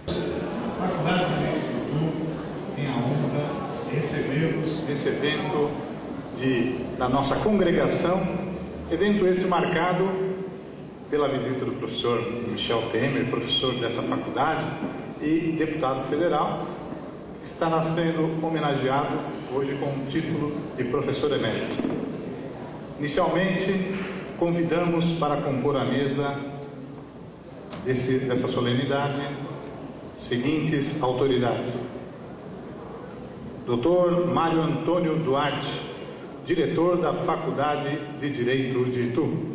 Faculdade de Direito tem a honra de recebê-los nesse evento da nossa congregação, evento esse marcado pela visita do professor Michel Temer, professor dessa faculdade e deputado federal, que estará sendo homenageado hoje com o título de professor emérito. Inicialmente, convidamos para compor a mesa dessa solenidade seguintes autoridades: Dr. Mário Antônio Duarte, diretor da Faculdade de Direito de Itu.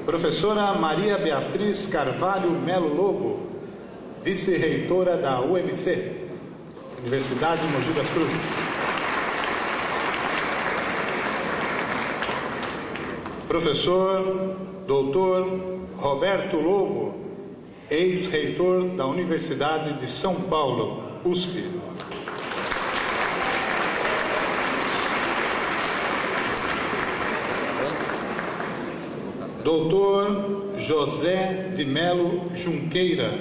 Professora Maria Beatriz Carvalho Melo Lobo, vice-reitora da UMC, Universidade de Mogi das Cruzes. Professor Dr. Roberto Lobo, ex-reitor da Universidade de São Paulo, USP. Dr. José de Melo Junqueira,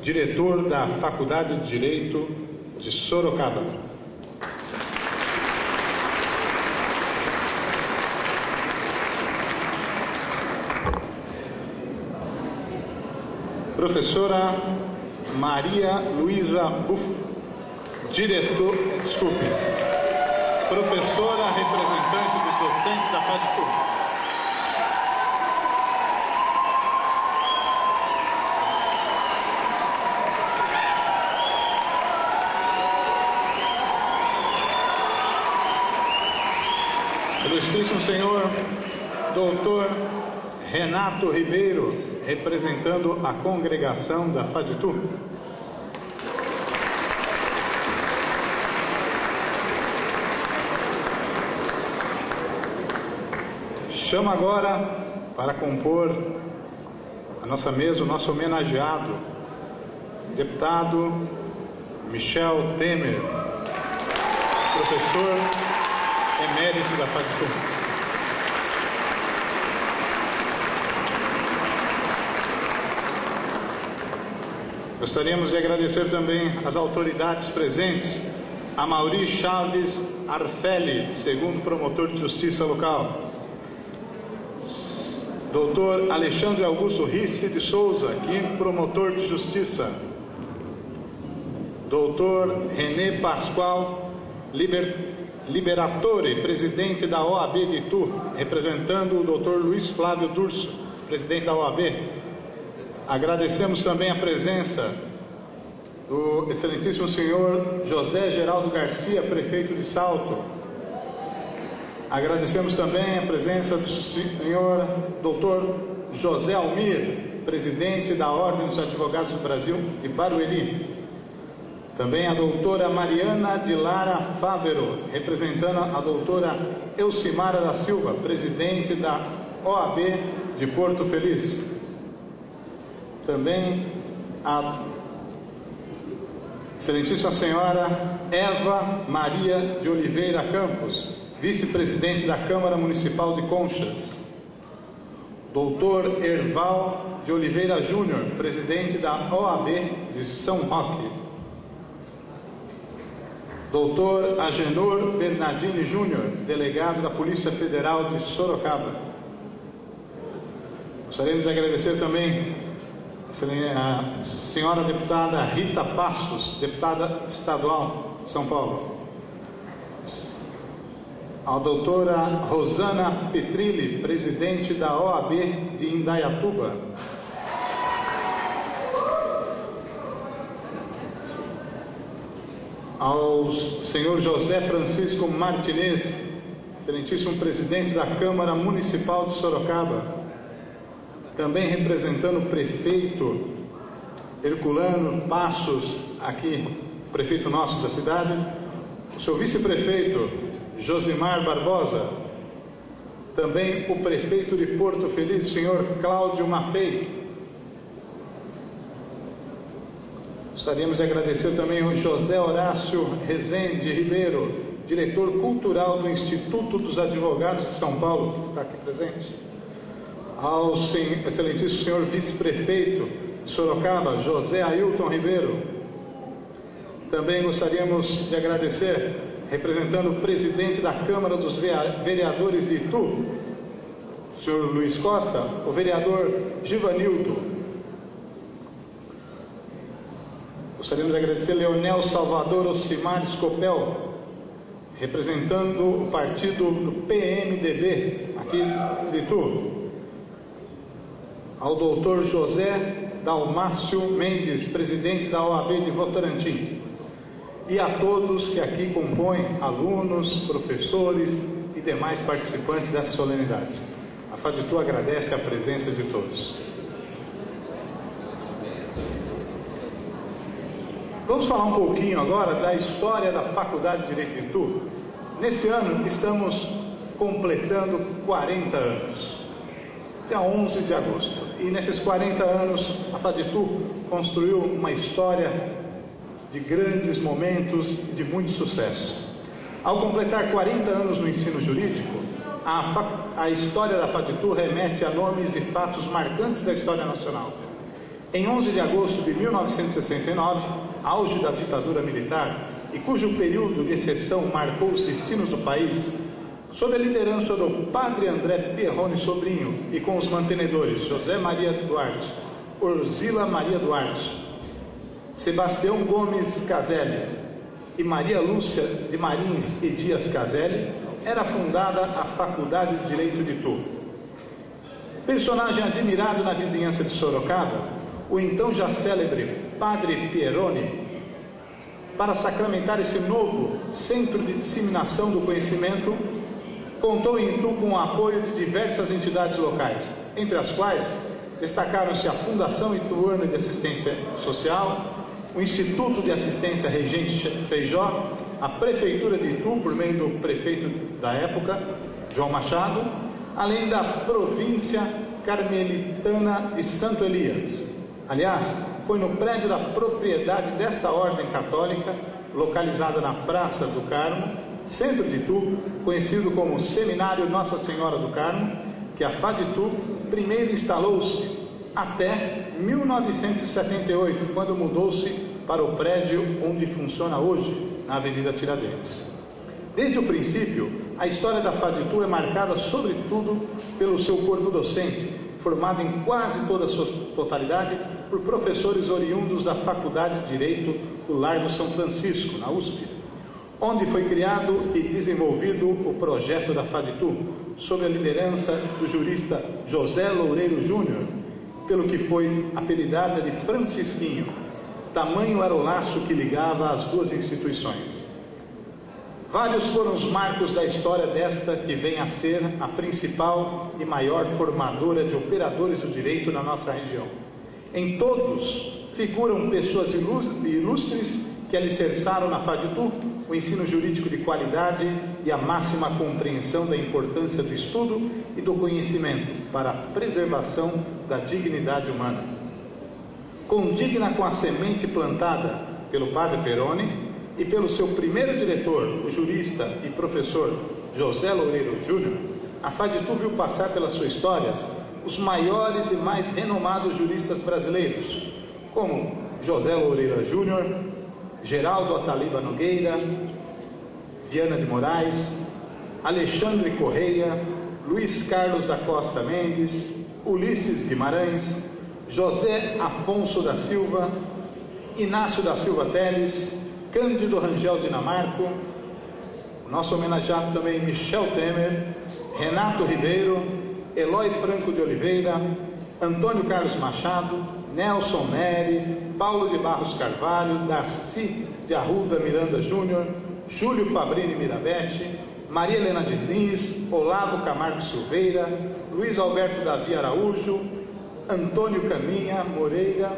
diretor da Faculdade de Direito de Sorocaba. Professora Maria Luísa Buffo, professora representante dos docentes da FADTU. Ilustríssimo senhor doutor Renato Ribeiro, representando a congregação da FADTU. Chamo agora para compor a nossa mesa o nosso homenageado, deputado Michel Temer, professor emérito da FADTU. Gostaríamos de agradecer também às autoridades presentes, a Mauri Chaves Arfelli, segundo promotor de justiça local, Dr. Alexandre Augusto Risse de Souza, quinto promotor de justiça, Dr. René Pascoal Liberatore, presidente da OAB de Itu, representando o Dr. Luiz Flávio Durso, presidente da OAB. Agradecemos também a presença do excelentíssimo senhor José Geraldo Garcia, prefeito de Salto. Agradecemos também a presença do senhor Dr. José Almir, presidente da Ordem dos Advogados do Brasil de Barueri. Também a doutora Mariana de Lara Fávero, representando a doutora Elcimara da Silva, presidente da OAB de Porto Feliz. Também a excelentíssima senhora Eva Maria de Oliveira Campos, vice-presidente da Câmara Municipal de Conchas. Doutor Erval de Oliveira Júnior, presidente da OAB de São Roque. Doutor Agenor Bernardini Júnior, delegado da Polícia Federal de Sorocaba. Gostaríamos de agradecer também a senhora deputada Rita Passos, deputada estadual de São Paulo. A doutora Rosana Petrilli, presidente da OAB de Indaiatuba. Ao senhor José Francisco Martinez, excelentíssimo presidente da Câmara Municipal de Sorocaba. Também representando o prefeito Herculano Passos, aqui, prefeito nosso da cidade, o seu vice-prefeito Josimar Barbosa, também o prefeito de Porto Feliz, senhor Cláudio Maffei. Gostaríamos de agradecer também o José Horácio Rezende Ribeiro, diretor cultural do Instituto dos Advogados de São Paulo, que está aqui presente. Ao excelentíssimo senhor vice-prefeito de Sorocaba, José Ailton Ribeiro. Também gostaríamos de agradecer, representando o presidente da Câmara dos Vereadores de Itu, o senhor Luiz Costa, o vereador Givanildo. Gostaríamos de agradecer Leonel Salvador Ocimar Scopel, representando o partido do PMDB, aqui de Itu. Ao doutor José Dalmácio Mendes, presidente da OAB de Votorantim. E a todos que aqui compõem, alunos, professores e demais participantes dessa solenidade. A FADITU agradece a presença de todos. Vamos falar um pouquinho agora da história da Faculdade de Direito de Itu. Neste ano estamos completando 40 anos, dia 11 de agosto. E nesses 40 anos a FADITU construiu uma história de grandes momentos e de muito sucesso. Ao completar 40 anos no ensino jurídico, a história da FADITU remete a nomes e fatos marcantes da história nacional. Em 11 de agosto de 1969, auge da ditadura militar, e cujo período de exceção marcou os destinos do país, sob a liderança do padre André Pierroni Sobrinho e com os mantenedores José Maria Duarte, Orzila Maria Duarte, Sebastião Gomes Caselli e Maria Lúcia de Marins e Dias Caselli, era fundada a Faculdade de Direito de Itu. Personagem admirado na vizinhança de Sorocaba, o então já célebre padre Pierroni, para sacramentar esse novo centro de disseminação do conhecimento, contou em Itu com o apoio de diversas entidades locais, entre as quais destacaram-se a Fundação Ituana de Assistência Social, o Instituto de Assistência Regente Feijó, a Prefeitura de Itu, por meio do prefeito da época, João Machado, além da Província Carmelitana de Santo Elias. Aliás, foi no prédio da propriedade desta ordem católica, localizada na Praça do Carmo, centro de Itu, conhecido como Seminário Nossa Senhora do Carmo, que a FADITU primeiro instalou-se até 1978, quando mudou-se para o prédio onde funciona hoje, na Avenida Tiradentes. Desde o princípio, a história da FADITU é marcada, sobretudo, pelo seu corpo docente, formado em quase toda a sua totalidade por professores oriundos da Faculdade de Direito do Largo São Francisco, na USP, onde foi criado e desenvolvido o projeto da FADITU, sob a liderança do jurista José Loureiro Júnior, pelo que foi apelidada de Francisquinho. Tamanho era o laço que ligava as duas instituições. Vários foram os marcos da história desta que vem a ser a principal e maior formadora de operadores do direito na nossa região. Em todos figuram pessoas ilustres que alicerçaram na FADITU o ensino jurídico de qualidade e a máxima compreensão da importância do estudo e do conhecimento para a preservação da dignidade humana. Condigna com a semente plantada pelo padre Pierroni e pelo seu primeiro diretor, o jurista e professor José Loureiro Júnior, a FADITU viu passar pelas suas histórias os maiores e mais renomados juristas brasileiros, como José Loureiro Júnior, Geraldo Ataliba Nogueira, Viana de Moraes, Alexandre Correia, Luiz Carlos da Costa Mendes, Ulisses Guimarães, José Afonso da Silva, Inácio da Silva Teles, Cândido Rangel Dinamarco, o nosso homenageado também Michel Temer, Renato Ribeiro, Eloy Franco de Oliveira, Antônio Carlos Machado, Nelson Neri, Paulo de Barros Carvalho, Darcy de Arruda Miranda Júnior, Júlio Fabrini Mirabete, Maria Helena Diniz, Olavo Camargo Silveira, Luiz Alberto Davi Araújo, Antônio Caminha Moreira,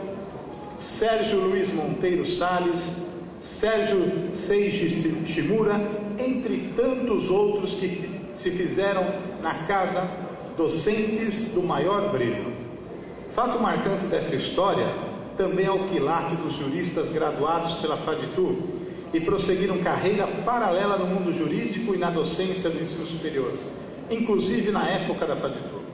Sérgio Luiz Monteiro Salles, Sérgio Seixi Shimura, entre tantos outros que se fizeram na casa docentes do maior brilho. Fato marcante dessa história também é o quilate dos juristas graduados pela FADITU e prosseguiram carreira paralela no mundo jurídico e na docência do ensino superior, inclusive na época da FADTU.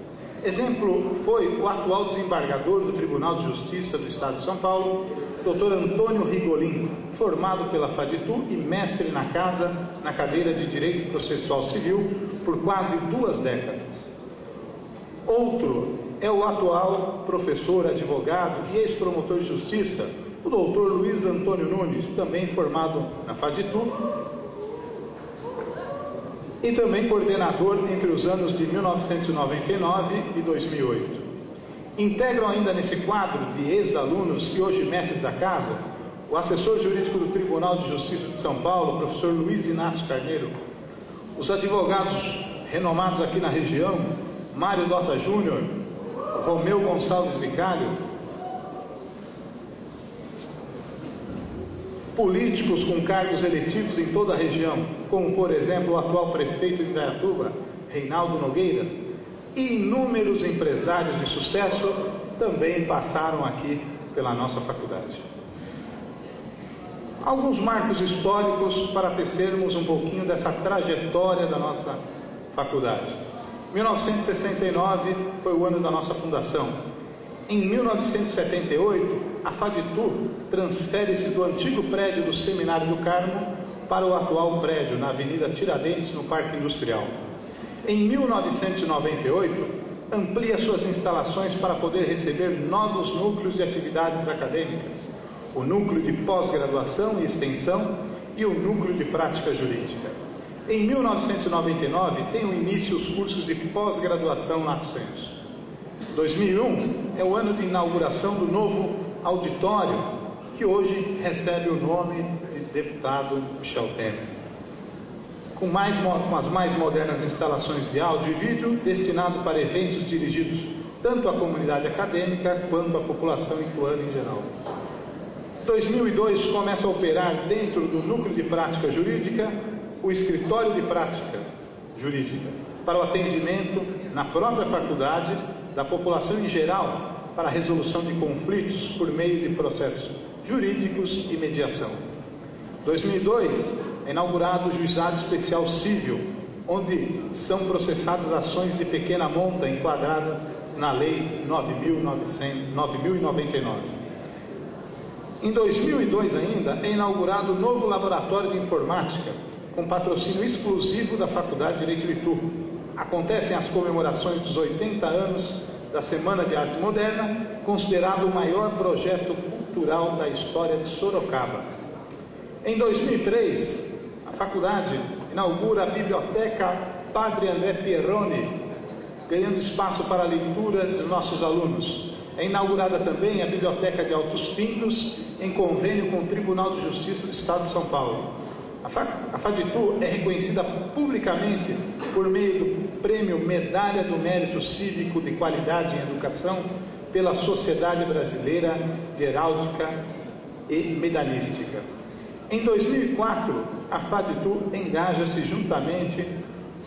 Exemplo foi o atual desembargador do Tribunal de Justiça do Estado de São Paulo, Dr. Antônio Rigolin, formado pela FADTU e mestre na casa na cadeira de Direito Processual Civil por quase 2 décadas. Outro é o atual professor, advogado e ex-promotor de justiça, o Dr. Luiz Antônio Nunes, também formado na FADTU e também coordenador entre os anos de 1999 e 2008. Integram ainda nesse quadro de ex-alunos e hoje mestres da casa, o assessor jurídico do Tribunal de Justiça de São Paulo, o professor Luiz Inácio Carneiro, os advogados renomados aqui na região, Mário Dota Júnior, Romeu Gonçalves Vicário, políticos com cargos eletivos em toda a região, como por exemplo o atual prefeito de Indaiatuba, Reinaldo Nogueiras, e inúmeros empresários de sucesso também passaram aqui pela nossa faculdade. Alguns marcos históricos para tecermos um pouquinho dessa trajetória da nossa faculdade. 1969 foi o ano da nossa fundação. Em 1978, a FADTU transfere-se do antigo prédio do Seminário do Carmo para o atual prédio, na Avenida Tiradentes, no Parque Industrial. Em 1998, amplia suas instalações para poder receber novos núcleos de atividades acadêmicas, o núcleo de pós-graduação e extensão e o núcleo de prática jurídica. Em 1999, tem o início os cursos de pós-graduação lato sensu. 2001 é o ano de inauguração do novo auditório, que hoje recebe o nome de deputado Michel Temer. Com as mais modernas instalações de áudio e vídeo, destinado para eventos dirigidos tanto à comunidade acadêmica quanto à população ituana em geral. 2002 começa a operar dentro do núcleo de prática jurídica o escritório de prática jurídica, para o atendimento na própria faculdade da população em geral, para a resolução de conflitos por meio de processos jurídicos e mediação. 2002 é inaugurado o Juizado Especial Cível, onde são processadas ações de pequena monta enquadradas na Lei 9.099. Em 2002 ainda é inaugurado o novo Laboratório de Informática, com patrocínio exclusivo da Faculdade de Direito de Itu. Acontecem as comemorações dos 80 anos da Semana de Arte Moderna, considerado o maior projeto cultural da história de Sorocaba. Em 2003, a faculdade inaugura a Biblioteca Padre André Pierroni, ganhando espaço para a leitura dos nossos alunos. É inaugurada também a Biblioteca de Altos Pintos, em convênio com o Tribunal de Justiça do Estado de São Paulo. A FADTU é reconhecida publicamente por meio do Prêmio Medalha do Mérito Cívico de Qualidade em Educação pela Sociedade Brasileira de Heráldica e Medalística. Em 2004, a FADTU engaja-se juntamente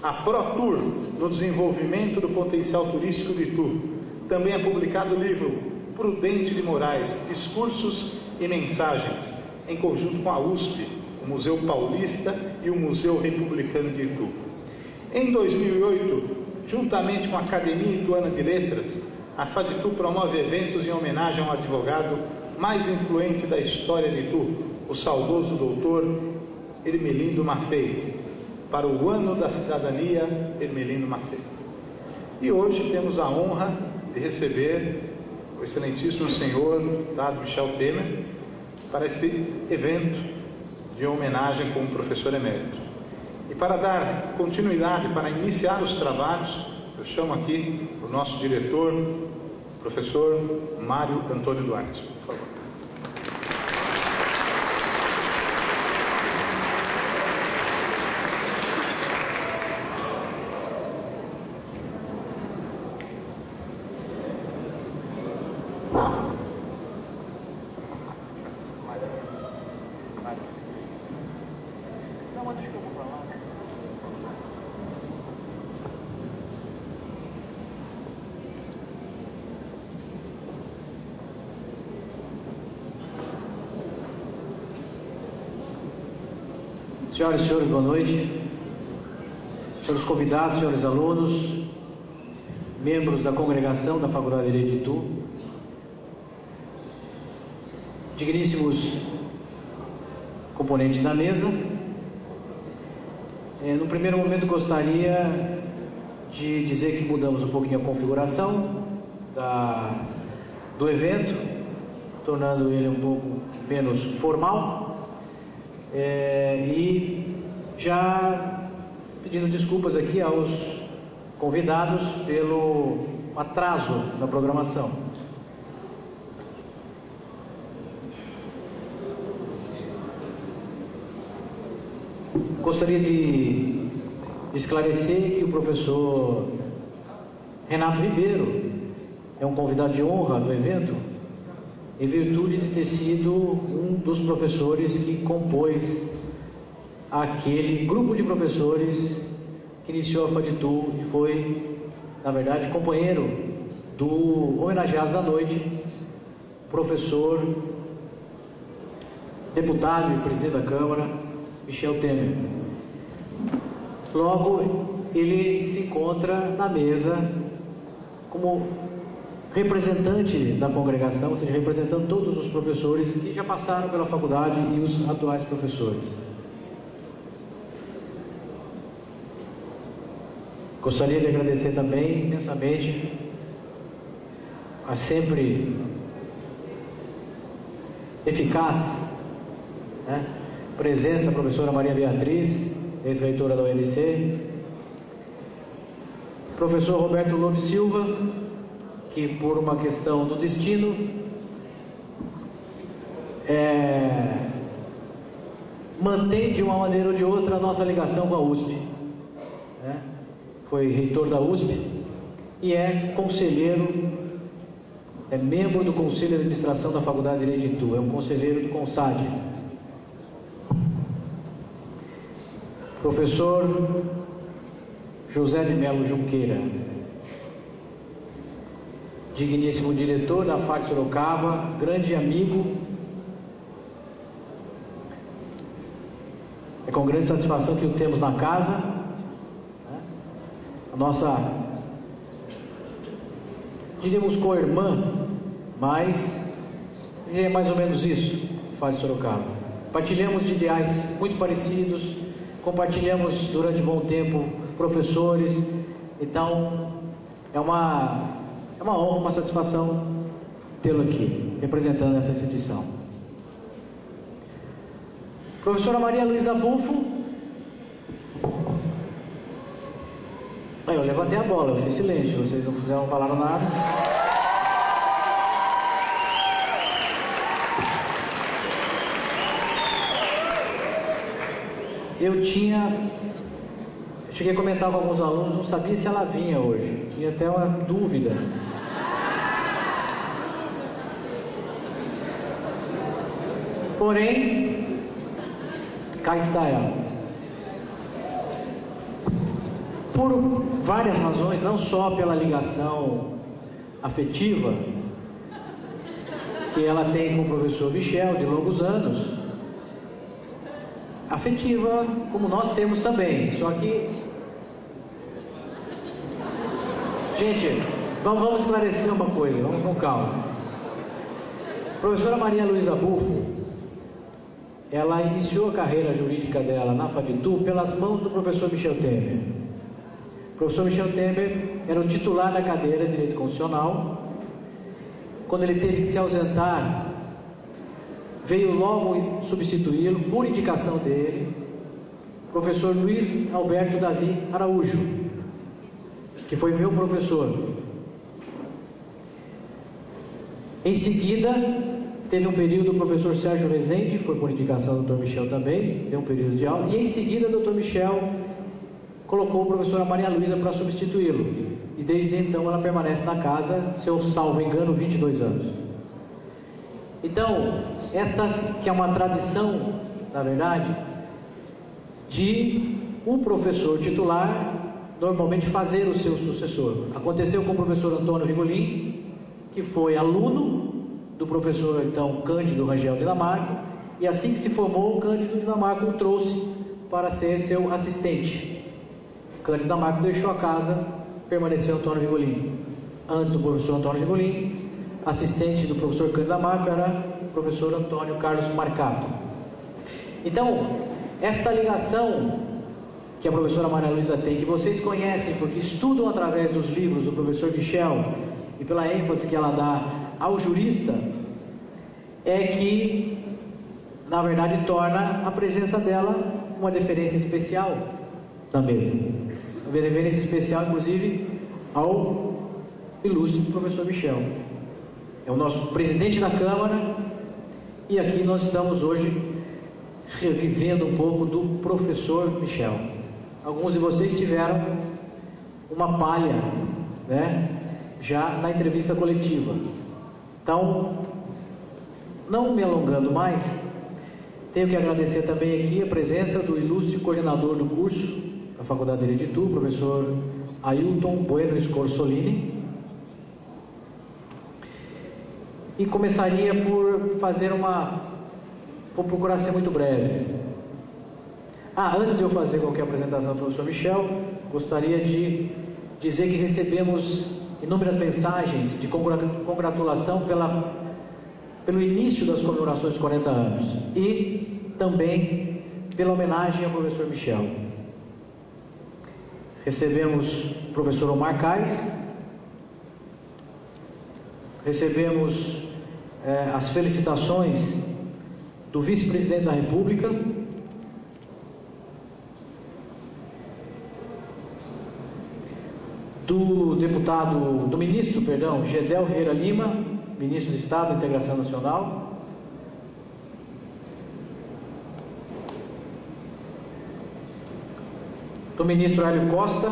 à ProTour no desenvolvimento do potencial turístico de Itu. Também é publicado o livro Prudente de Moraes, Discursos e Mensagens, em conjunto com a USP, o Museu Paulista e o Museu Republicano de Itu. Em 2008, juntamente com a Academia Ituana de Letras, a FADTU promove eventos em homenagem ao advogado mais influente da história de Itu, o saudoso doutor Hermelindo Maffei, para o Ano da Cidadania Hermelindo Maffei. E hoje temos a honra de receber o excelentíssimo senhor deputado Michel Temer para esse evento de homenagem como professor emérito. E para dar continuidade, para iniciar os trabalhos, eu chamo aqui o nosso diretor, professor Mário Antônio Duarte, por favor. Senhoras e senhores, boa noite. Senhores convidados, senhores alunos, membros da congregação da Faculdade de Direito de Itu, digníssimos componentes da mesa. No primeiro momento gostaria de dizer que mudamos um pouquinho a configuração do evento, tornando ele um pouco menos formal, e já pedindo desculpas aqui aos convidados pelo atraso na programação. Gostaria de esclarecer que o professor Renato Ribeiro é um convidado de honra no evento, em virtude de ter sido um dos professores que compôs aquele grupo de professores que iniciou a FADITU e foi, na verdade, companheiro do homenageado da noite, professor, deputado e presidente da Câmara, Michel Temer. Logo, ele se encontra na mesa como representante da congregação, ou seja, representando todos os professores que já passaram pela faculdade e os atuais professores. Gostaria de agradecer também imensamente a sempre eficaz presença da professora Maria Beatriz, ex-reitora da UMC, professor Roberto Lobe Silva, que por uma questão do destino mantém de uma maneira ou de outra a nossa ligação com a USP, foi reitor da USP e é conselheiro, é membro do Conselho de Administração da Faculdade de Direito de Itu, é um conselheiro do CONSAD. Professor José de Melo Junqueira, digníssimo diretor da FAC Sorocaba, grande amigo. É com grande satisfação que o temos na casa. A nossa, diríamos, co-irmã, mas é mais ou menos isso, FAC Sorocaba. Partilhamos de ideais muito parecidos, compartilhamos durante um bom tempo professores, então é uma honra, uma satisfação tê-lo aqui, representando essa instituição. Professora Maria Luísa Bufo. Eu levantei a bola, eu fiz silêncio, vocês não falaram nada. Eu cheguei a comentar com alguns alunos, não sabia se ela vinha hoje, tinha até uma dúvida. Porém, cá está ela. Por várias razões, não só pela ligação afetiva que ela tem com o professor Michel de longos anos, afetiva como nós temos também, só que, gente, vamos esclarecer uma coisa, vamos com calma. A professora Maria Luísa Bufo, ela iniciou a carreira jurídica dela na FADITU pelas mãos do professor Michel Temer. O professor Michel Temer era o titular da cadeira de Direito Constitucional. Quando ele teve que se ausentar, veio logo substituí-lo, por indicação dele, o professor Luiz Alberto Davi Araújo, que foi meu professor. Em seguida, teve um período o professor Sérgio Rezende, foi por indicação do Dr. Michel também, deu um período de aula, e em seguida o Dr. Michel colocou a professora Maria Luísa para substituí-lo, e desde então ela permanece na casa, se eu salvo engano, 22 anos. Então, esta que é uma tradição, na verdade, de um professor titular normalmente fazer o seu sucessor. Aconteceu com o professor Antônio Rigolin, que foi aluno do professor, então, Cândido Rangel de Lamarck, e assim que se formou, o Cândido de Lamarck o trouxe para ser seu assistente. Cândido Damarco deixou a casa, permaneceu Antônio Rigolin. Antes do professor Antônio Rigolin, assistente do professor Cândido Damarco era o professor Antônio Carlos Marcato. Então, esta ligação que a professora Maria Luísa tem, que vocês conhecem porque estudam através dos livros do professor Michel e pela ênfase que ela dá ao jurista, é que, na verdade, torna a presença dela uma deferência especial na mesa. Uma deferência especial, inclusive, ao ilustre professor Michel. É o nosso presidente da Câmara, e aqui nós estamos hoje revivendo um pouco do professor Michel. Alguns de vocês tiveram uma palha, né, já na entrevista coletiva. Então, não me alongando mais, tenho que agradecer também aqui a presença do ilustre coordenador do curso da Faculdade de Direito de Itu, professor Ailton Bueno Scorsolini. E começaria por fazer vou procurar ser muito breve. Antes de eu fazer qualquer apresentação do professor Michel, gostaria de dizer que recebemos inúmeras mensagens de congratulação pelo início das comemorações dos 40 anos e também pela homenagem ao professor Michel. Recebemos o professor Omar Cais, recebemos as felicitações do vice-presidente da República, do ministro, Gedel Vieira Lima, ministro de Estado da Integração Nacional, do ministro Hélio Costa,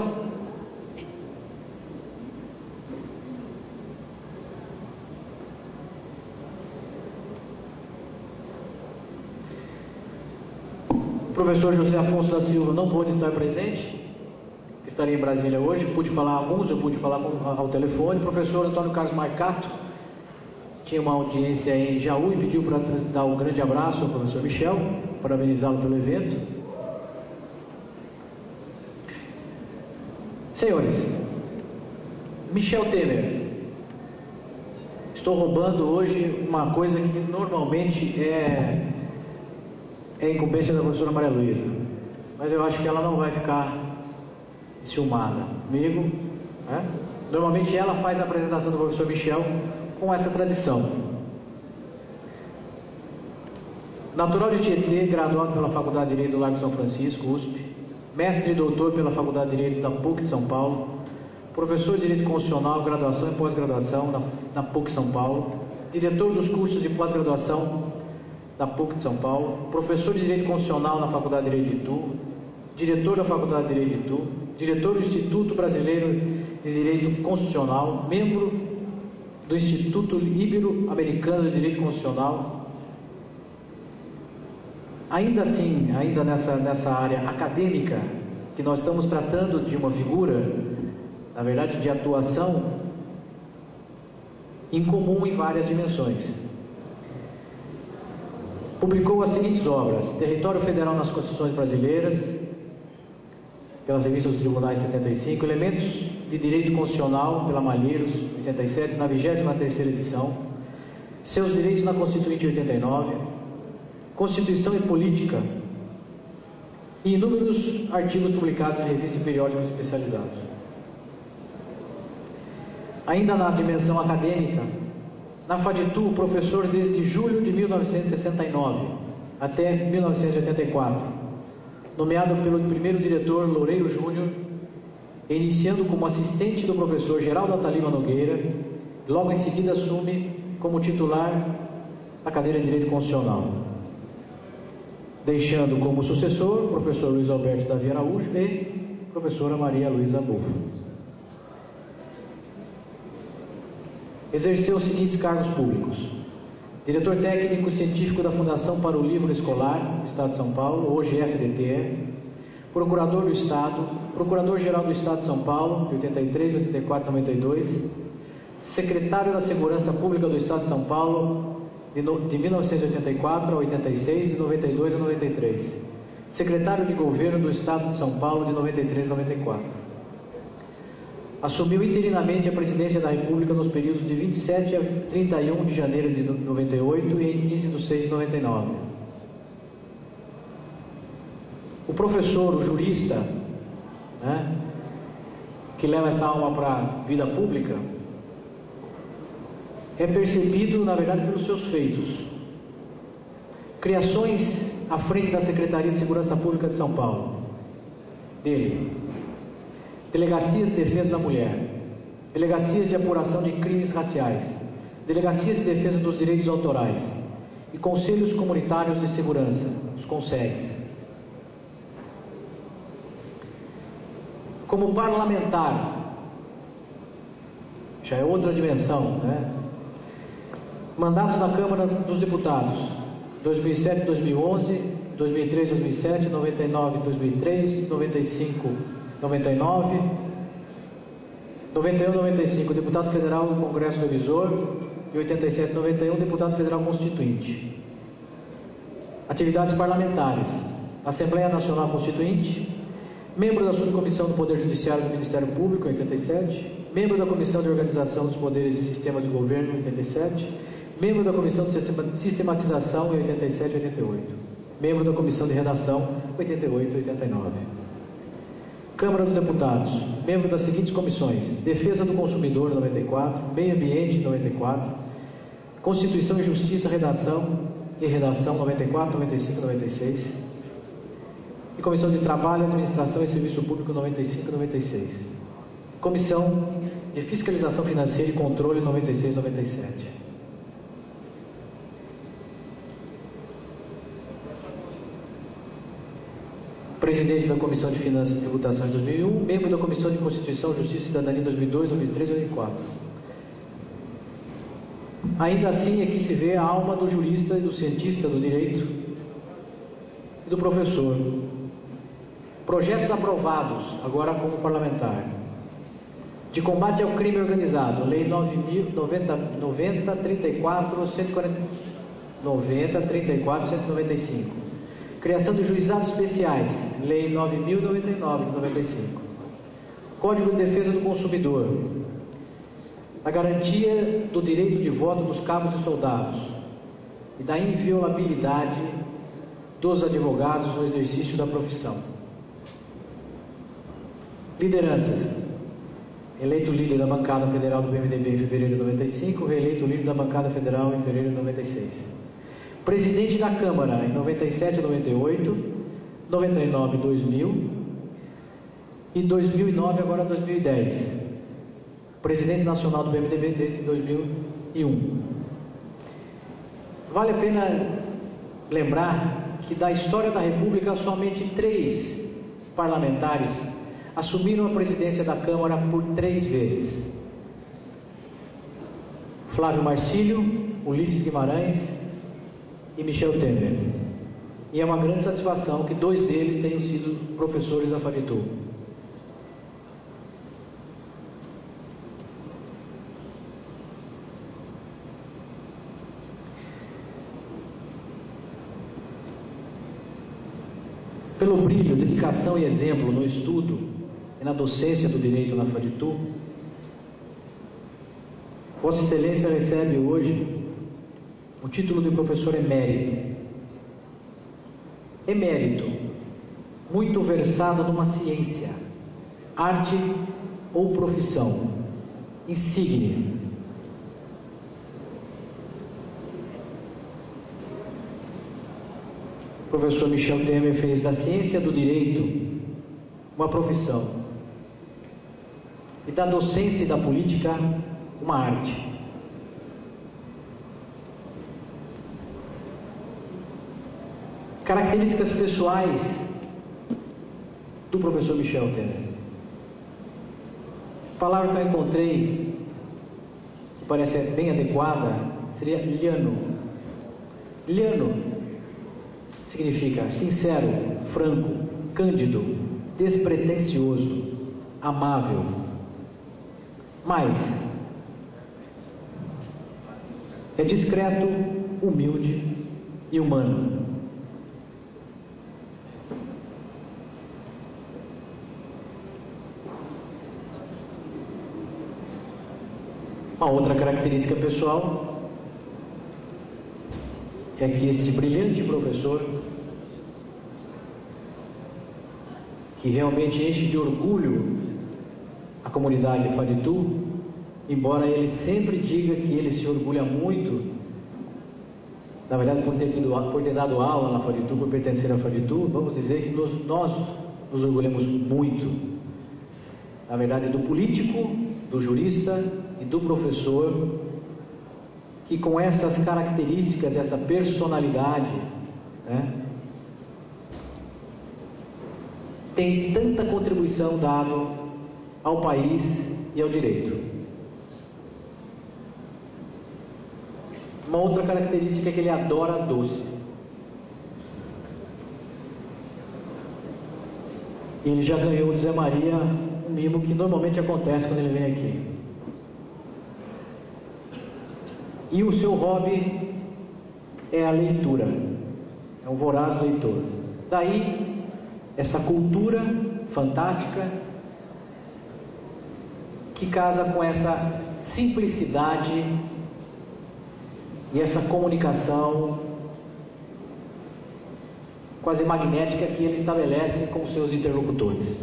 o professor José Afonso da Silva não pôde estar presente, estaria em Brasília hoje, eu pude falar ao telefone. O professor Antônio Carlos Marcato tinha uma audiência em Jaú e pediu para dar um grande abraço ao professor Michel, parabenizá-lo pelo evento. Senhores, Michel Temer, estou roubando hoje uma coisa que normalmente é incumbência da professora Maria Luísa, mas eu acho que ela não vai ficar ciumada comigo, né? Normalmente ela faz a apresentação do professor Michel com essa tradição. Natural de Tietê, graduado pela Faculdade de Direito do Largo São Francisco, USP, mestre e doutor pela Faculdade de Direito da PUC de São Paulo, professor de Direito Constitucional, graduação e pós-graduação na PUC São Paulo, diretor dos cursos de pós-graduação da PUC de São Paulo, professor de Direito Constitucional na Faculdade de Direito de Itu, diretor da Faculdade de Direito de Itu, diretor do Instituto Brasileiro de Direito Constitucional, membro do Instituto Ibero-Americano de Direito Constitucional. Ainda assim, ainda nessa área acadêmica, que nós estamos tratando de uma figura, na verdade, de atuação incomum em várias dimensões. Publicou as seguintes obras: Território Federal nas Constituições Brasileiras, pelas revistas dos Tribunais 75, Elementos de Direito Constitucional, pela Malheiros, 87, na 23ª edição, Seus Direitos na Constituinte, 89, Constituição e Política, e inúmeros artigos publicados em revistas e periódicos especializados. Ainda na dimensão acadêmica, na FADITU, professor desde julho de 1969 até 1984, nomeado pelo primeiro diretor Loureiro Júnior, iniciando como assistente do professor Geraldo Atalima Nogueira, logo em seguida assume como titular a cadeira de Direito Constitucional, deixando como sucessor o professor Luiz Alberto Davi Araújo e a professora Maria Luísa Bufo. Exerceu os seguintes cargos públicos: diretor técnico científico da Fundação para o Livro Escolar do Estado de São Paulo, hoje FDTE, procurador do Estado, procurador-geral do Estado de São Paulo, de 83, 84 e 92, secretário da Segurança Pública do Estado de São Paulo, de 1984 a 86, de 92 a 93, secretário de Governo do Estado de São Paulo de 93 a 94. Assumiu interinamente a presidência da República nos períodos de 27 a 31 de janeiro de 98 e em 15 de 6 de 99. O professor, o jurista, né, que leva essa alma para a vida pública, é percebido, na verdade, pelos seus feitos. Criações à frente da Secretaria de Segurança Pública de São Paulo, dele. Delegacias de Defesa da Mulher, Delegacias de Apuração de Crimes Raciais, Delegacias de Defesa dos Direitos Autorais e Conselhos Comunitários de Segurança, os CONSEGs. Como parlamentar, já é outra dimensão, né? Mandatos na Câmara dos Deputados, 2007, 2011, 2003, 2007, 99, 2003, 95, 99, 91, 95, deputado federal do Congresso Revisor, e 87, 91, deputado federal constituinte. Atividades parlamentares: Assembleia Nacional Constituinte, membro da Subcomissão do Poder Judiciário do Ministério Público, 87, membro da Comissão de Organização dos Poderes e Sistemas de Governo, 87, membro da Comissão de Sistematização, 87 e 88, membro da Comissão de Redação, 88 e 89. Câmara dos Deputados, membro das seguintes comissões: Defesa do Consumidor, 94, Meio Ambiente, 94, Constituição e Justiça, Redação e Redação, 94, 95 e 96, e Comissão de Trabalho, Administração e Serviço Público, 95 e 96, Comissão de Fiscalização Financeira e Controle, 96 e 97. Presidente da Comissão de Finanças e Tributação em 2001, membro da Comissão de Constituição, Justiça e Cidadania em 2002, 2003 e 2004. Ainda assim, aqui se vê a alma do jurista e do cientista do direito e do professor. Projetos aprovados, agora como parlamentar: de combate ao crime organizado, Lei 90.34.195. Criação de juizados especiais, Lei 9.099 de 95. Código de Defesa do Consumidor. A garantia do direito de voto dos cabos e soldados e da inviolabilidade dos advogados no exercício da profissão. Lideranças. Eleito líder da bancada federal do PMDB em fevereiro de 95, reeleito líder da bancada federal em fevereiro de 96. Presidente da Câmara em 97 a 98, 99 e 2000 e 2009 agora 2010. Presidente nacional do PMDB desde 2001. Vale a pena lembrar que da história da República somente 3 parlamentares assumiram a presidência da Câmara por 3 vezes: Flávio Marcílio, Ulisses Guimarães e Michel Temer. E é uma grande satisfação que 2 deles tenham sido professores da FADTU. Pelo brilho, dedicação e exemplo no estudo e na docência do direito na FADTU, Vossa Excelência recebe hoje o título de professor emérito. Emérito, muito versado numa ciência, arte ou profissão, insígne. O professor Michel Temer fez da ciência do direito uma profissão e da docência e da política uma arte. Características pessoais do professor Michel Temer. A palavra que eu encontrei, que parece bem adequada, seria liano. Liano significa sincero, franco, cândido, despretensioso, amável. Mas é discreto, humilde e humano. Uma outra característica pessoal é que esse brilhante professor, que realmente enche de orgulho a comunidade Faditu, embora ele sempre diga que ele se orgulha muito, na verdade por ter dado aula na Faditu, por pertencer à Faditu, vamos dizer que nós nos orgulhamos muito, na verdade, do político, do jurista e do professor, que com essas características, essa personalidade, né, tem tanta contribuição dado ao país e ao direito. Uma outra característica é que ele adora doce. Ele já ganhou do Zé Maria um mimo que normalmente acontece quando ele vem aqui. E o seu hobby é a leitura. É um voraz leitor. Daí, essa cultura fantástica que casa com essa simplicidade e essa comunicação quase magnética que ele estabelece com seus interlocutores.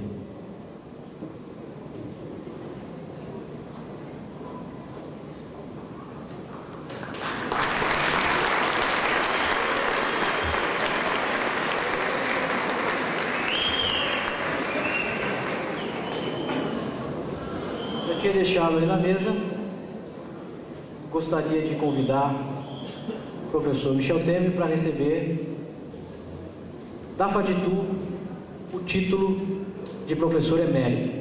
Eu tinha deixado ali na mesa, gostaria de convidar o professor Michel Temer para receber da Faditu o título de professor emérito.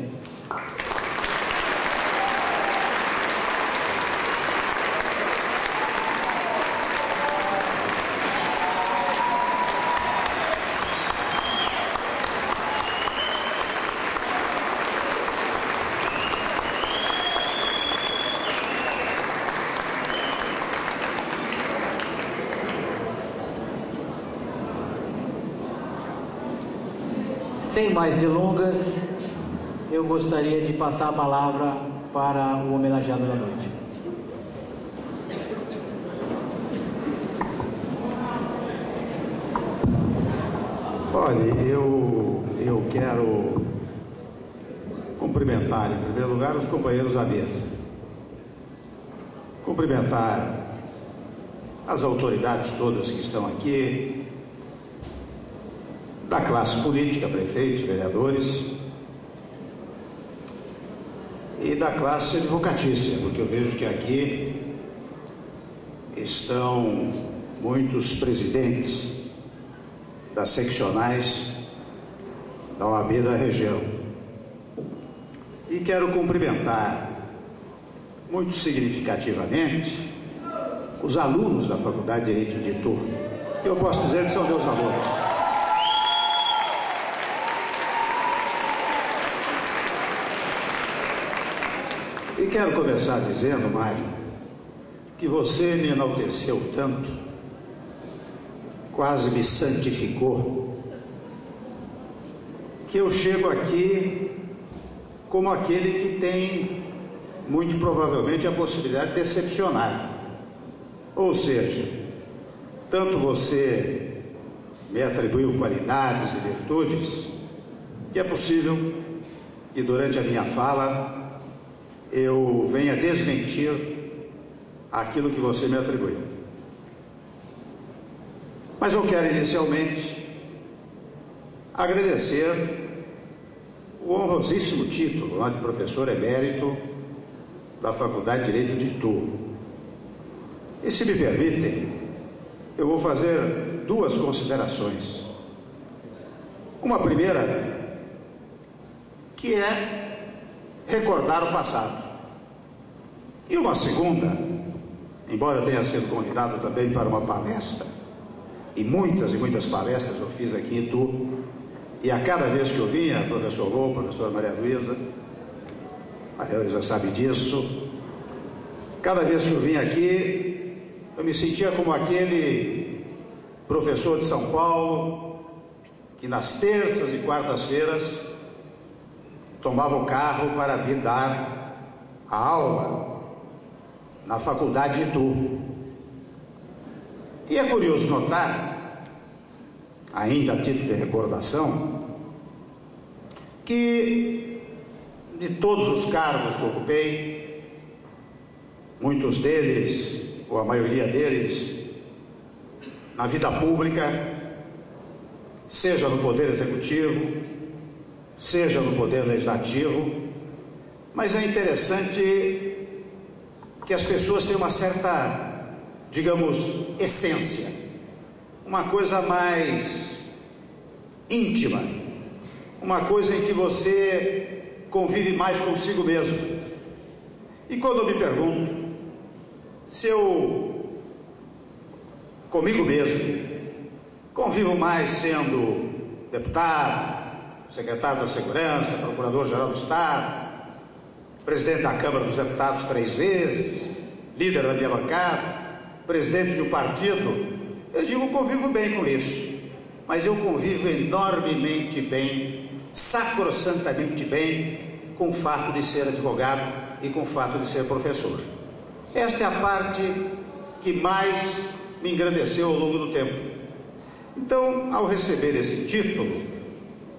Sem mais delongas, eu gostaria de passar a palavra para o homenageado da noite. Olha, eu quero cumprimentar, em primeiro lugar, os companheiros da mesa. Cumprimentar as autoridades todas que estão aqui, da classe política, prefeitos, vereadores, e da classe advocatícia, porque eu vejo que aqui estão muitos presidentes das seccionais da OAB da região. E quero cumprimentar muito significativamente os alunos da Faculdade de Direito de Itu. Eu posso dizer que são meus alunos. E quero começar dizendo, Mário, que você me enalteceu tanto, quase me santificou, que eu chego aqui como aquele que tem, muito provavelmente, a possibilidade de decepcionar. Ou seja, tanto você me atribuiu qualidades e virtudes, que é possível que durante a minha fala eu venha desmentir aquilo que você me atribuiu. Mas eu quero inicialmente agradecer o honrosíssimo título de professor emérito da Faculdade de Direito de Itu. E se me permitem, eu vou fazer duas considerações. Uma primeira, que é recordar o passado. E uma segunda, embora eu tenha sido convidado também para uma palestra, e muitas palestras eu fiz aqui em Itu, e a cada vez que eu vinha, professor Lô, professora Maria Luísa sabe disso, cada vez que eu vinha aqui, eu me sentia como aquele professor de São Paulo, que nas terças e quartas-feiras tomava o carro para vir dar a aula na Faculdade de Itu. E é curioso notar, ainda a título de recordação, que de todos os cargos que ocupei, muitos deles, ou a maioria deles, na vida pública, seja no Poder Executivo, seja no Poder Legislativo, mas é interessante que as pessoas têm uma certa, digamos, essência, uma coisa mais íntima, uma coisa em que você convive mais consigo mesmo. E quando eu me pergunto se eu, comigo mesmo, convivo mais sendo deputado, secretário da Segurança, procurador-geral do Estado, presidente da Câmara dos Deputados 3 vezes, líder da minha bancada, presidente de um partido, eu digo, convivo bem com isso, mas eu convivo enormemente bem, sacrossantamente bem, com o fato de ser advogado e com o fato de ser professor. Esta é a parte que mais me engrandeceu ao longo do tempo. Então, ao receber esse título,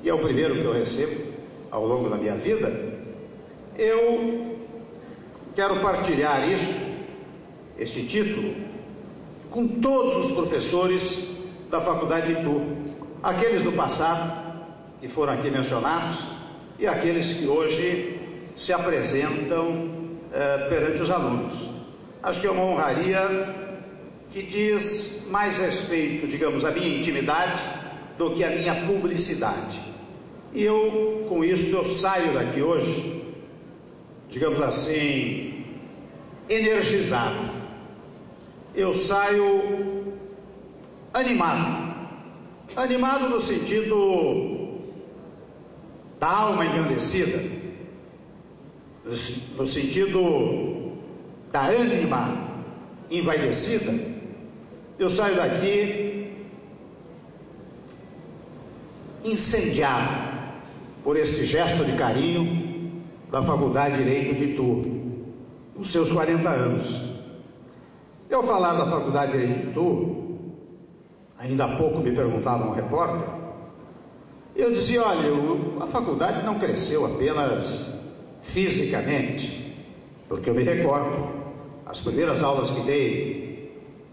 e é o primeiro que eu recebo ao longo da minha vida, eu quero partilhar este título, com todos os professores da Faculdade de Itu, aqueles do passado, que foram aqui mencionados, e aqueles que hoje se apresentam perante os alunos. Acho que é uma honraria que diz mais respeito, digamos, à minha intimidade do que à minha publicidade. E eu, com isso, eu saio daqui hoje, digamos assim, energizado. Eu saio animado no sentido da alma engrandecida, no sentido da ânima envaidecida. Eu saio daqui incendiado por este gesto de carinho da Faculdade de Direito de Itu, os seus 40 anos. Eu falar da Faculdade de Direito de Itu, ainda há pouco me perguntava um repórter, eu dizia, olha, a faculdade não cresceu apenas fisicamente, porque eu me recordo, as primeiras aulas que dei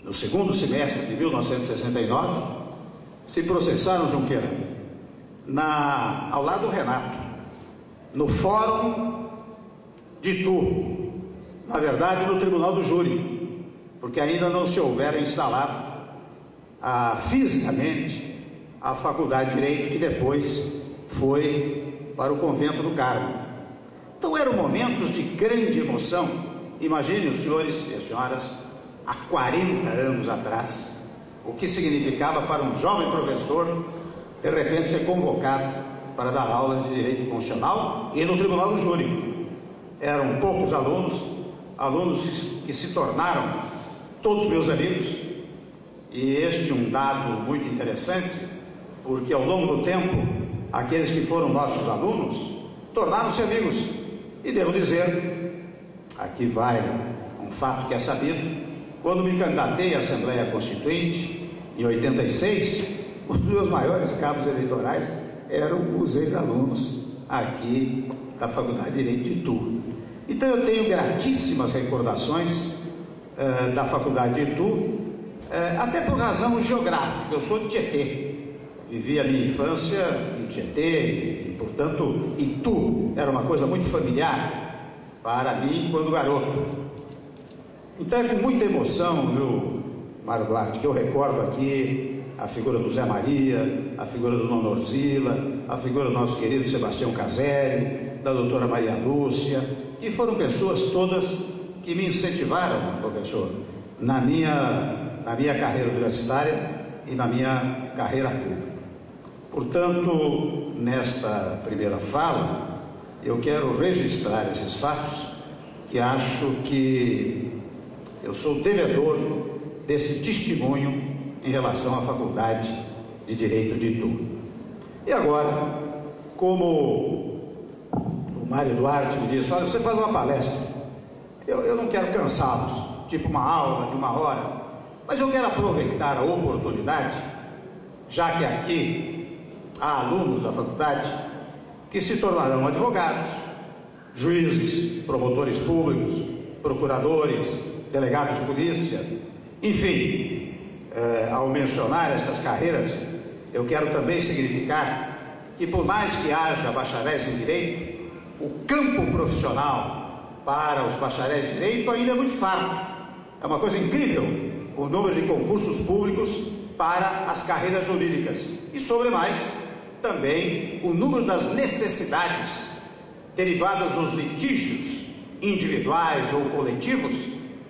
no segundo semestre de 1969, se processaram, Junqueira, ao lado do Renato, no Fórum de Itu, na verdade no Tribunal do Júri, porque ainda não se houvera instalado fisicamente a Faculdade de Direito, que depois foi para o Convento do Carmo. Então eram momentos de grande emoção. Imaginem os senhores e as senhoras, há 40 anos atrás, o que significava para um jovem professor, de repente, ser convocado para dar aulas de Direito Constitucional e no Tribunal do Júri. Eram poucos alunos que se tornaram todos meus amigos, e este é um dado muito interessante, porque ao longo do tempo, aqueles que foram nossos alunos, tornaram-se amigos, e devo dizer, aqui vai um fato que é sabido, quando me candidatei à Assembleia Constituinte, em 86, os meus maiores cabos eleitorais eram os ex-alunos aqui da Faculdade de Direito de Itu. Então eu tenho gratíssimas recordações da Faculdade de Itu, até por razão geográfica. Eu sou de Tietê, vivi a minha infância em Tietê e, portanto, Itu era uma coisa muito familiar para mim quando garoto. Então é com muita emoção, viu, Mário Duarte, que eu recordo aqui a figura do Zé Maria, a figura do Dona Orzila, a figura do nosso querido Sebastião Caselli, da doutora Maria Lúcia, que foram pessoas todas que me incentivaram, professor, na minha carreira universitária e na minha carreira pública. Portanto, nesta primeira fala, eu quero registrar esses fatos, que acho que eu sou devedor desse testemunho em relação à Faculdade de Direito de Itu. E agora, como o Mário Duarte me disse, olha, você faz uma palestra, Eu não quero cansá-los, tipo uma aula de 1 hora, mas eu quero aproveitar a oportunidade, já que aqui há alunos da faculdade que se tornarão advogados, juízes, promotores públicos, procuradores, delegados de polícia, enfim, ao mencionar estas carreiras, eu quero também significar que, por mais que haja bacharéis em direito, o campo profissional para os bacharéis de direito ainda é muito farto. É uma coisa incrível o número de concursos públicos para as carreiras jurídicas e, sobre mais, também o número das necessidades derivadas dos litígios individuais ou coletivos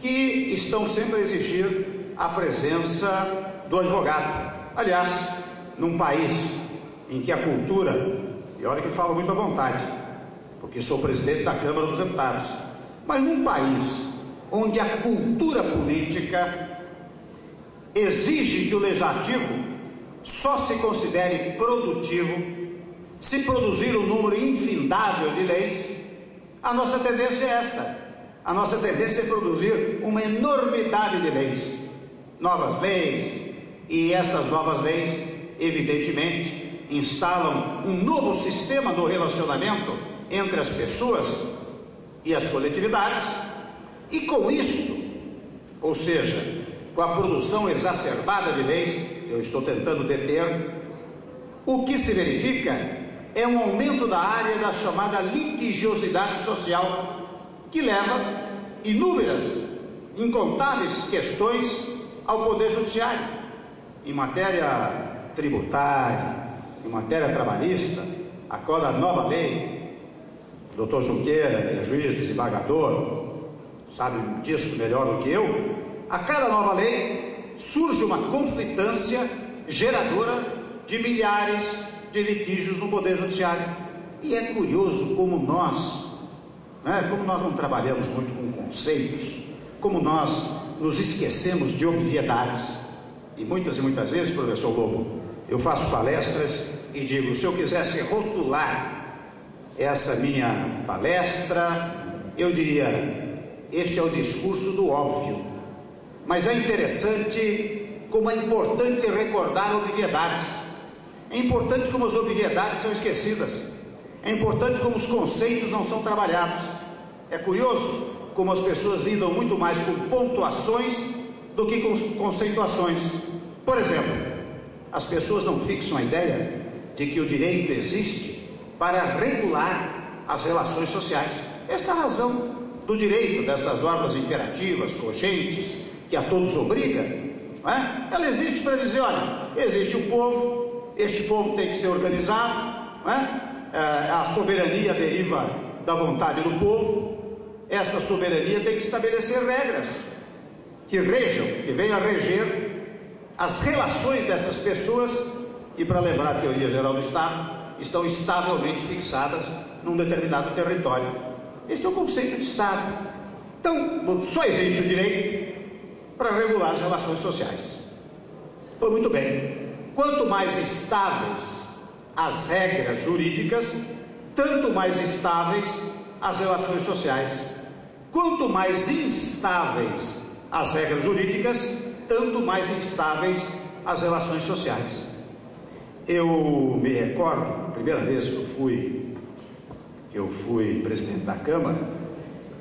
que estão sempre a exigir a presença do advogado. Aliás, num país em que a cultura, e olha que falo muito à vontade, porque sou presidente da Câmara dos Deputados, mas num país onde a cultura política exige que o legislativo só se considere produtivo se produzir um número infindável de leis, a nossa tendência é esta. A nossa tendência é produzir uma enormidade de leis, novas leis, e estas novas leis, evidentemente, instalam um novo sistema no relacionamento entre as pessoas e as coletividades, e com isto, ou seja, com a produção exacerbada de leis, eu estou tentando deter, o que se verifica é um aumento da área da chamada litigiosidade social, que leva inúmeras, incontáveis questões ao Poder Judiciário, em matéria tributária, em matéria trabalhista, a qual a nova lei, o doutor Junqueira, que é juiz desembargador, sabe disso melhor do que eu, a cada nova lei surge uma conflitância geradora de milhares de litígios no Poder Judiciário. E é curioso como nós não trabalhamos muito com conceitos, como nós nos esquecemos de obviedades. E muitas vezes, professor Lobo, eu faço palestras e digo, se eu quisesse rotular essa minha palestra, eu diria, este é o discurso do óbvio. Mas é interessante como é importante recordar obviedades. É importante como as obviedades são esquecidas. É importante como os conceitos não são trabalhados. É curioso como as pessoas lidam muito mais com pontuações do que com conceituações. Por exemplo, as pessoas não fixam a ideia de que o direito existe para regular as relações sociais. Esta é a razão do direito, destas normas imperativas, cogentes, que a todos obriga, não é? Ela existe para dizer, olha, existe um povo, este povo tem que ser organizado, não é? A soberania deriva da vontade do povo, esta soberania tem que estabelecer regras que rejam, que venham a reger as relações dessas pessoas e, para lembrar a teoria geral do Estado, estão estavelmente fixadas num determinado território. Este é o conceito de Estado. Então, só existe o direito para regular as relações sociais. Pois muito bem, quanto mais estáveis as regras jurídicas, tanto mais estáveis as relações sociais. Quanto mais instáveis as regras jurídicas, tanto mais instáveis as relações sociais. Eu me recordo, a primeira vez que eu fui presidente da Câmara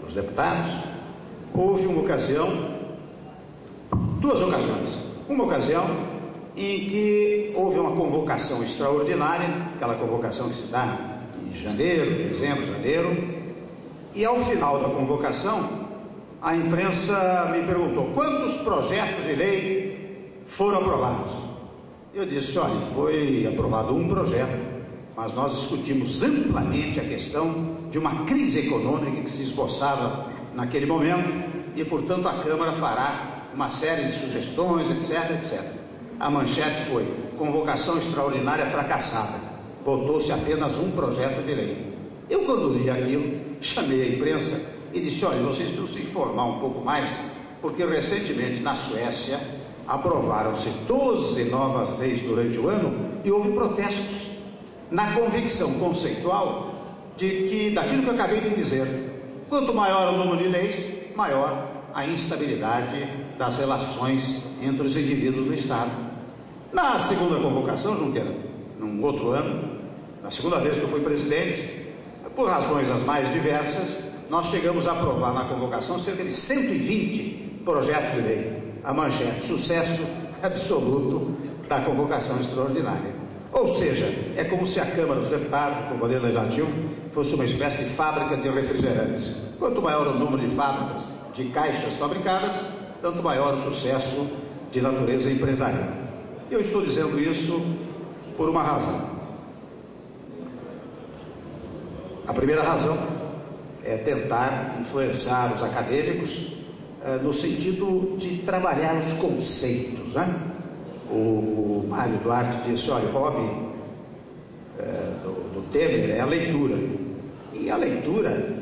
dos Deputados, houve uma ocasião, duas ocasiões. Uma ocasião em que houve uma convocação extraordinária, aquela convocação que se dá em janeiro, dezembro, janeiro, e ao final da convocação, a imprensa me perguntou quantos projetos de lei foram aprovados. Eu disse, olha, foi aprovado um projeto, mas nós discutimos amplamente a questão de uma crise econômica que se esboçava naquele momento e, portanto, a Câmara fará uma série de sugestões, etc, etc. A manchete foi, convocação extraordinária fracassada, votou-se apenas um projeto de lei. Eu, quando li aquilo, chamei a imprensa e disse, olha, vocês precisam se informar um pouco mais, porque recentemente na Suécia aprovaram-se 12 novas leis durante o ano e houve protestos, na convicção conceitual de que, daquilo que eu acabei de dizer, quanto maior o número de leis, maior a instabilidade das relações entre os indivíduos do Estado. Na segunda convocação, Junqueira, num outro ano, na segunda vez que eu fui presidente, por razões as mais diversas, nós chegamos a aprovar na convocação cerca de 120 projetos de lei. A manchete: sucesso absoluto da convocação extraordinária. Ou seja, é como se a Câmara dos Deputados, com o Poder Legislativo, fosse uma espécie de fábrica de refrigerantes. Quanto maior o número de fábricas, de caixas fabricadas, tanto maior o sucesso de natureza empresarial. Eu estou dizendo isso por uma razão. A primeira razão é tentar influenciar os acadêmicos no sentido de trabalhar os conceitos, né? O Mário Duarte disse: olha, o hobby do Temer é a leitura, e a leitura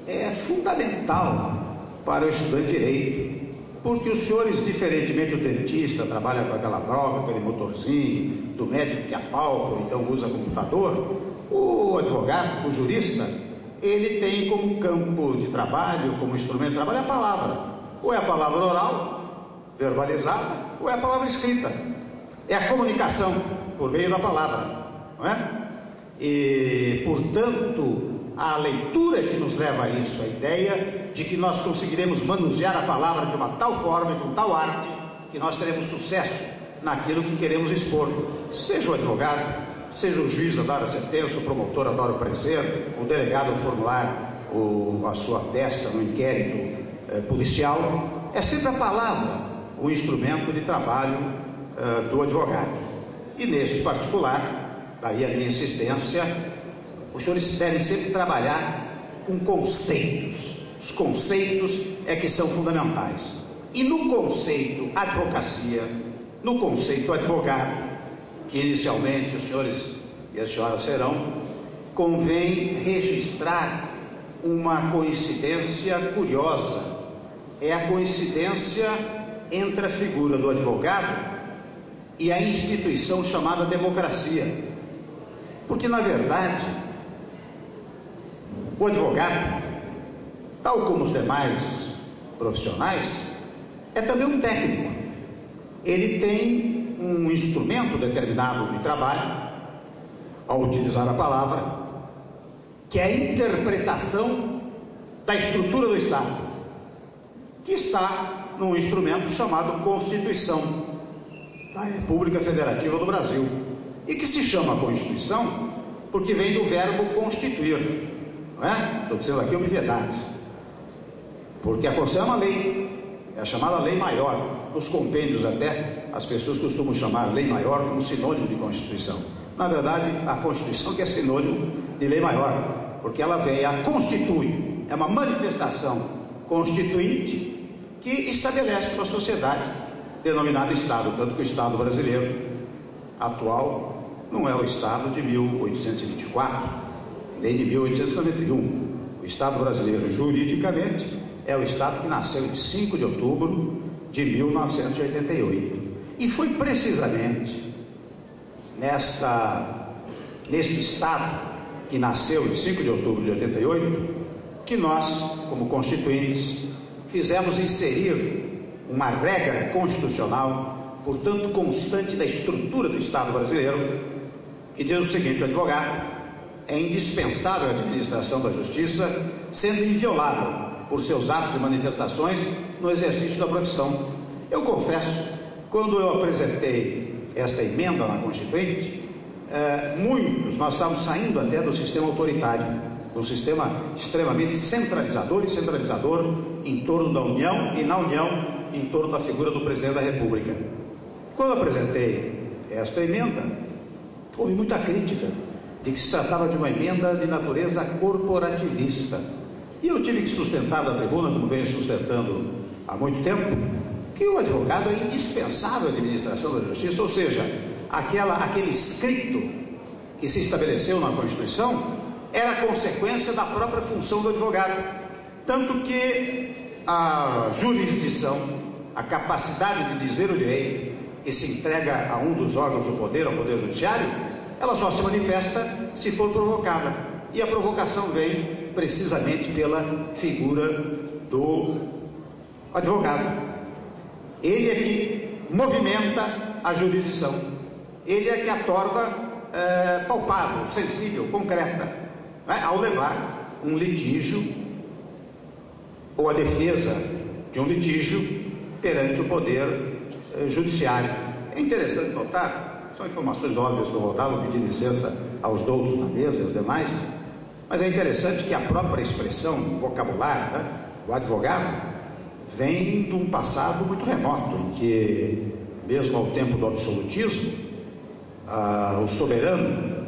é fundamental para o estudante de direito, porque os senhores, diferentemente do dentista, trabalha com aquela droga, aquele motorzinho, do médico que apalpa, ou então usa computador, o advogado, o jurista, ele tem como campo de trabalho, como instrumento de trabalho, a palavra. Ou é a palavra oral, verbalizada, ou é a palavra escrita. É a comunicação por meio da palavra, não é? E, portanto, a leitura que nos leva a isso, a ideia de que nós conseguiremos manusear a palavra de uma tal forma e com tal arte, que nós teremos sucesso naquilo que queremos expor. Seja o advogado, seja o juiz adora sentença, o promotor adora o parecer, o delegado formular a sua peça no inquérito policial, é sempre a palavra o instrumento de trabalho do advogado. E neste particular, daí a minha insistência, os senhores devem sempre trabalhar com conceitos. Os conceitos é que são fundamentais. E no conceito advocacia, no conceito advogado, que inicialmente os senhores e as senhoras serão, convém registrar uma coincidência curiosa. É a coincidência entre a figura do advogado e a instituição chamada democracia. Porque, na verdade, o advogado, tal como os demais profissionais, é também um técnico. Ele tem um instrumento determinado de trabalho, ao utilizar a palavra, que é a interpretação da estrutura do Estado, que está num instrumento chamado Constituição da República Federativa do Brasil, e que se chama Constituição porque vem do verbo constituir, não é? Estou dizendo aqui obviedades, porque a Constituição é uma lei, é a chamada lei maior. Nos compêndios até, as pessoas costumam chamar lei maior como sinônimo de Constituição. Na verdade, a Constituição que é sinônimo de lei maior, porque ela vem, a constitui, é uma manifestação constituinte que estabelece uma sociedade denominada Estado, tanto que o Estado brasileiro atual não é o Estado de 1824, nem de 1891. O Estado brasileiro, juridicamente, é o Estado que nasceu em 5 de outubro de 1988. E foi precisamente neste Estado que nasceu em 5 de outubro de 88 que nós, como constituintes, fizemos inserir uma regra constitucional, portanto constante da estrutura do Estado brasileiro, que diz o seguinte: o advogado é indispensável à administração da justiça, sendo inviolável por seus atos e manifestações no exercício da profissão. Eu confesso, quando eu apresentei esta emenda na Constituinte, nós estávamos saindo até do sistema autoritário, um sistema extremamente centralizador e centralizador em torno da União, e na União em torno da figura do Presidente da República. Quando apresentei esta emenda, houve muita crítica de que se tratava de uma emenda de natureza corporativista, e eu tive que sustentar da tribuna, como venho sustentando há muito tempo, que o advogado é indispensável à administração da justiça, ou seja, aquele escrito que se estabeleceu na Constituição era consequência da própria função do advogado, tanto que a jurisdição, a capacidade de dizer o direito, que se entrega a um dos órgãos do poder, ao Poder Judiciário, ela só se manifesta se for provocada, e a provocação vem precisamente pela figura do O advogado. Ele é que movimenta a jurisdição. Ele é que a torna palpável, sensível, concreta, né? Ao levar um litígio ou a defesa de um litígio perante o poder judiciário. É interessante notar, são informações óbvias que eu vou dar, vou pedir licença aos doutos na mesa e aos demais, mas é interessante que a própria expressão, o vocabulário, né? O advogado, vem de um passado muito remoto, em que, mesmo ao tempo do absolutismo, o soberano,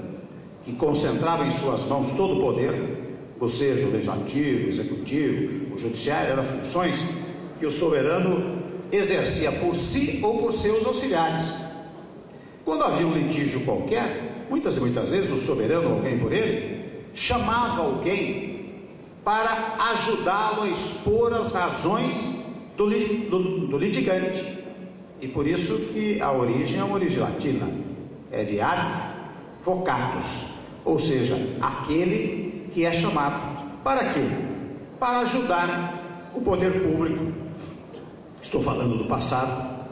que concentrava em suas mãos todo o poder, ou seja, o legislativo, o executivo, o judiciário, eram funções que o soberano exercia por si ou por seus auxiliares. Quando havia um litígio qualquer, muitas e muitas vezes o soberano, alguém por ele, chamava alguém para ajudá-lo a expor as razões do litigante. E por isso que a origem é uma origem latina, é de ad vocatus, ou seja, aquele que é chamado. Para quê? Para ajudar o poder público, estou falando do passado,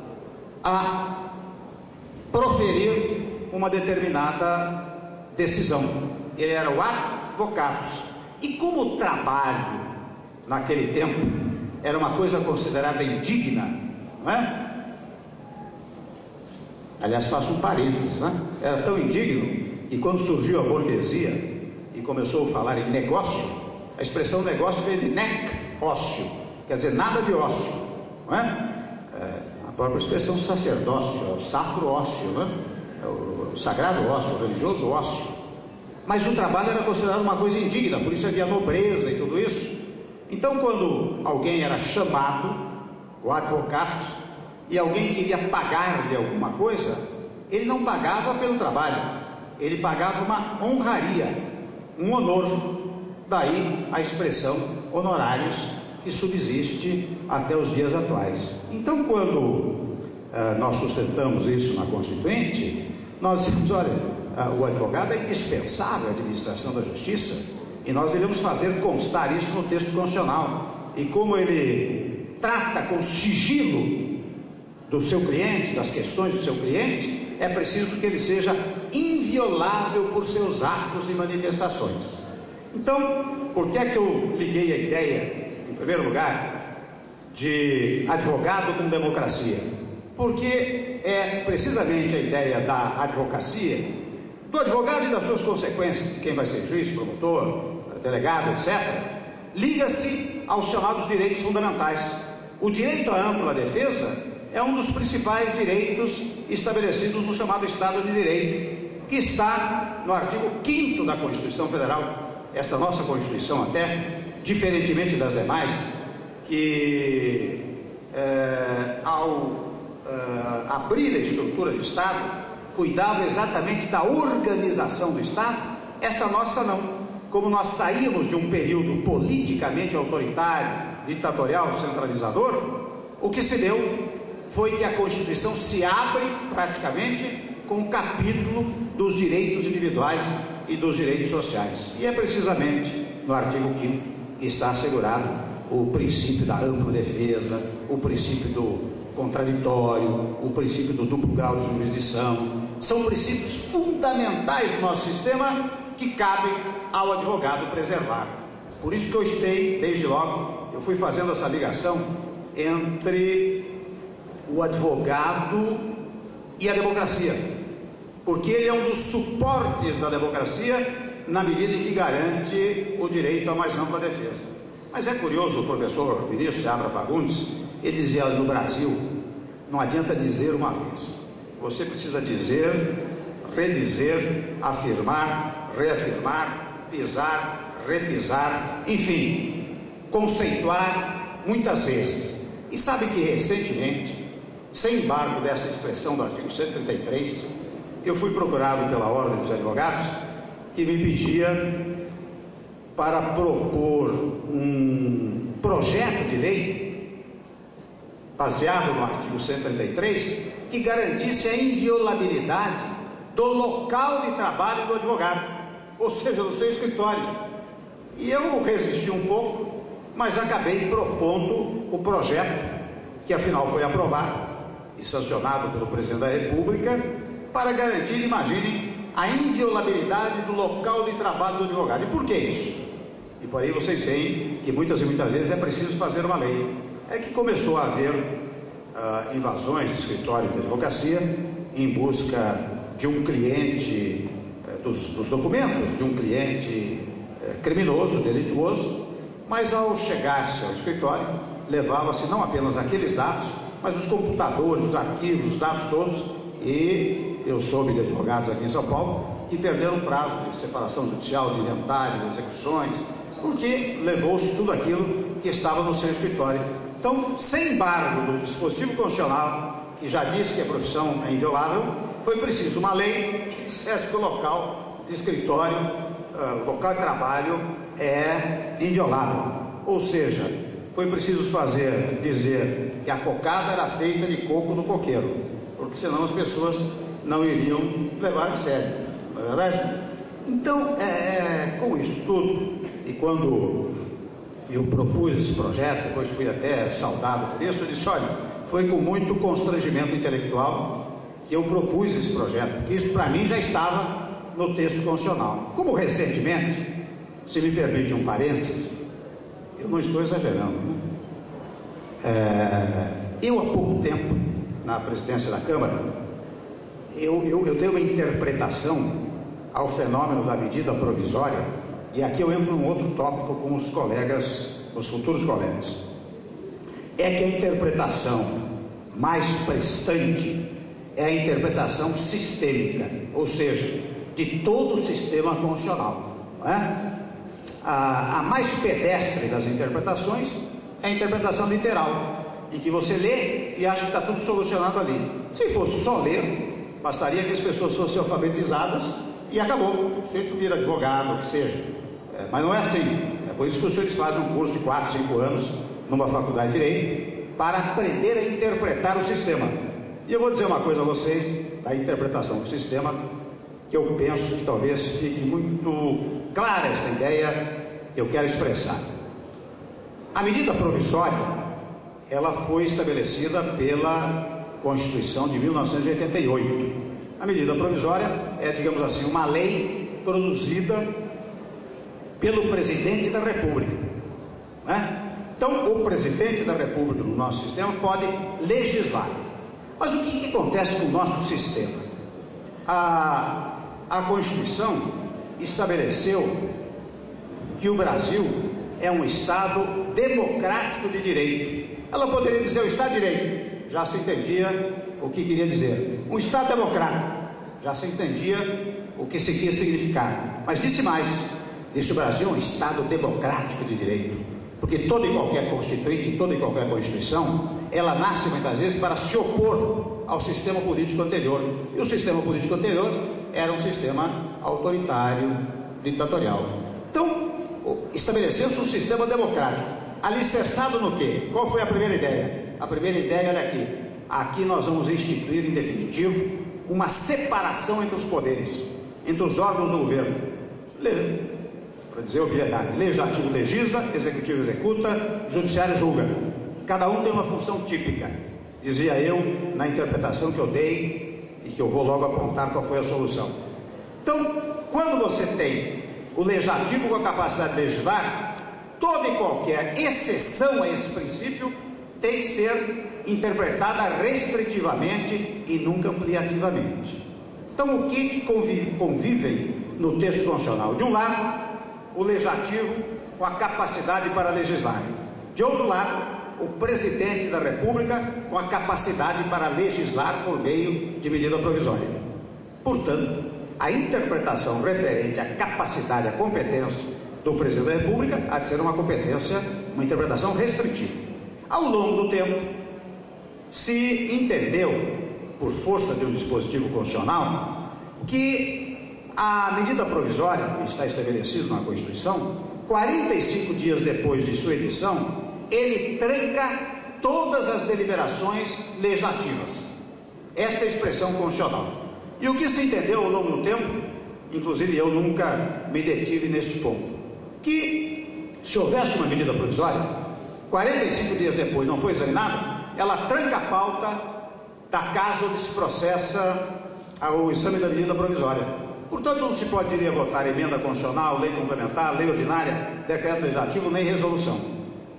a proferir uma determinada decisão. Ele era o ad vocatus. E como o trabalho, naquele tempo, era uma coisa considerada indigna, não é? Aliás, faço um parênteses, né? Era tão indigno que quando surgiu a burguesia e começou a falar em negócio, a expressão negócio veio de nec, ócio, quer dizer, nada de ócio, não é? A própria expressão sacerdócio, é o sacro ócio, né? É o sagrado ócio, o religioso ócio. Mas o trabalho era considerado uma coisa indigna, por isso havia nobreza e tudo isso. Então, quando alguém era chamado, o advocatus, e alguém queria pagar-lhe alguma coisa, ele não pagava pelo trabalho, ele pagava uma honraria, um honor. Daí a expressão honorários, que subsiste até os dias atuais. Então, quando nós sustentamos isso na Constituinte, nós dizemos, olha, o advogado é indispensável à administração da justiça, e nós devemos fazer constar isso no texto constitucional. E como ele trata com sigilo do seu cliente, das questões do seu cliente, é preciso que ele seja inviolável por seus atos e manifestações. Então, por que é que eu liguei a ideia, em primeiro lugar, de advogado com democracia? Porque é precisamente a ideia da advocacia, do advogado e das suas consequências, de quem vai ser juiz, promotor, delegado, etc., liga-se aos chamados direitos fundamentais. O direito à ampla defesa é um dos principais direitos estabelecidos no chamado Estado de Direito, que está no artigo 5º da Constituição Federal. Esta nossa Constituição, até, diferentemente das demais, que ao abrir a estrutura do Estado, cuidava exatamente da organização do Estado, esta nossa não. Como nós saímos de um período politicamente autoritário, ditatorial, centralizador, o que se deu foi que a Constituição se abre praticamente com o capítulo dos direitos individuais e dos direitos sociais. E é precisamente no artigo 5º que está assegurado o princípio da ampla defesa, o princípio do contraditório, o princípio do duplo grau de jurisdição. São princípios fundamentais do nosso sistema que cabem ao advogado preservar. Por isso que eu desde logo, eu fui fazendo essa ligação entre o advogado e a democracia, porque ele é um dos suportes da democracia na medida em que garante o direito à mais ampla defesa. Mas é curioso, o professor Vinícius Seabra Fagundes, ele dizia, no Brasil, não adianta dizer uma vez, você precisa dizer, redizer, afirmar, reafirmar, pisar, repisar, enfim, conceituar muitas vezes. E sabe que recentemente, sem embargo desta expressão do artigo 133, eu fui procurado pela Ordem dos Advogados, que me pedia para propor um projeto de lei baseado no artigo 133, que garantisse a inviolabilidade do local de trabalho do advogado, ou seja, do seu escritório. E eu resisti um pouco, mas acabei propondo o projeto, que afinal foi aprovado e sancionado pelo presidente da República, para garantir, imaginem, a inviolabilidade do local de trabalho do advogado. E por que isso? E por aí vocês veem que muitas e muitas vezes é preciso fazer uma lei. É que começou a haver invasões de escritórios de advocacia em busca de um cliente, dos documentos de um cliente criminoso, delituoso, mas ao chegar-se ao escritório, levava-se não apenas aqueles dados, mas os computadores, os arquivos, os dados todos, e eu soube de advogados aqui em São Paulo que perderam o prazo de separação judicial, de inventário, de execuções, porque levou-se tudo aquilo que estava no seu escritório. Então, sem embargo do dispositivo constitucional, que já disse que a profissão é inviolável, foi preciso uma lei que dissesse que o local de escritório, o local de trabalho é inviolável. Ou seja, foi preciso dizer que a cocada era feita de coco no coqueiro, porque senão as pessoas não iriam levar a sério, não é verdade? Então, com isso tudo, e quando eu propus esse projeto, depois fui até saudado por isso, eu disse, olha, foi com muito constrangimento intelectual que eu propus esse projeto, porque isso para mim já estava no texto constitucional. Como recentemente, se me permite um parênteses, eu não estou exagerando, né? Eu há pouco tempo, na presidência da Câmara, eu dei uma interpretação ao fenômeno da medida provisória, e aqui eu entro num outro tópico com os colegas, os futuros colegas. É que a interpretação mais prestante é a interpretação sistêmica, ou seja, de todo o sistema constitucional, não é? A mais pedestre das interpretações é a interpretação literal, em que você lê e acha que está tudo solucionado ali. Se fosse só ler, bastaria que as pessoas fossem alfabetizadas e acabou, o sujeito vira advogado, o que seja. Mas não é assim. É por isso que os senhores fazem um curso de 4, 5 anos numa faculdade de Direito para aprender a interpretar o sistema. E eu vou dizer uma coisa a vocês da interpretação do sistema, que eu penso que talvez fique muito clara esta ideia que eu quero expressar. A medida provisória, ela foi estabelecida pela Constituição de 1988. A medida provisória é, digamos assim, uma lei produzida pelo presidente da República, né? Então, o presidente da República no nosso sistema pode legislar. Mas o que acontece com o nosso sistema? A Constituição estabeleceu que o Brasil é um Estado democrático de direito. Ela poderia dizer o Estado de Direito, já se entendia o que queria dizer. Um Estado democrático, já se entendia o que se quis significar. Mas disse mais, disse o Brasil é um Estado democrático de direito, porque toda e qualquer constituinte, toda e qualquer Constituição, ela nasce muitas vezes para se opor ao sistema político anterior. E o sistema político anterior era um sistema autoritário, ditatorial. Então, estabeleceu-se um sistema democrático, alicerçado no quê? Qual foi a primeira ideia? A primeira ideia, olha aqui, aqui nós vamos instituir em definitivo uma separação entre os poderes, entre os órgãos do governo. Para dizer obviedade, legislativo legisla, executivo executa, judiciário julga. Cada um tem uma função típica, dizia eu na interpretação que eu dei e que eu vou logo apontar qual foi a solução. Então, quando você tem o legislativo com a capacidade de legislar, toda e qualquer exceção a esse princípio tem que ser interpretada restritivamente e nunca ampliativamente. Então, o que convivem no texto constitucional? De um lado, o legislativo com a capacidade para legislar. De outro lado, o presidente da República com a capacidade para legislar por meio de medida provisória. Portanto, a interpretação referente à capacidade, à competência do presidente da República há de ser uma competência, uma interpretação restritiva. Ao longo do tempo, se entendeu, por força de um dispositivo constitucional, que a medida provisória, que está estabelecido na Constituição, 45 dias depois de sua edição, ele tranca todas as deliberações legislativas. Esta é a expressão constitucional. E o que se entendeu ao longo do tempo, inclusive eu nunca me detive neste ponto, que se houvesse uma medida provisória, 45 dias depois não foi examinada, ela tranca a pauta da casa onde se processa o exame da medida provisória. Portanto, não se pode ir a votar emenda constitucional, lei complementar, lei ordinária, decreto legislativo, nem resolução.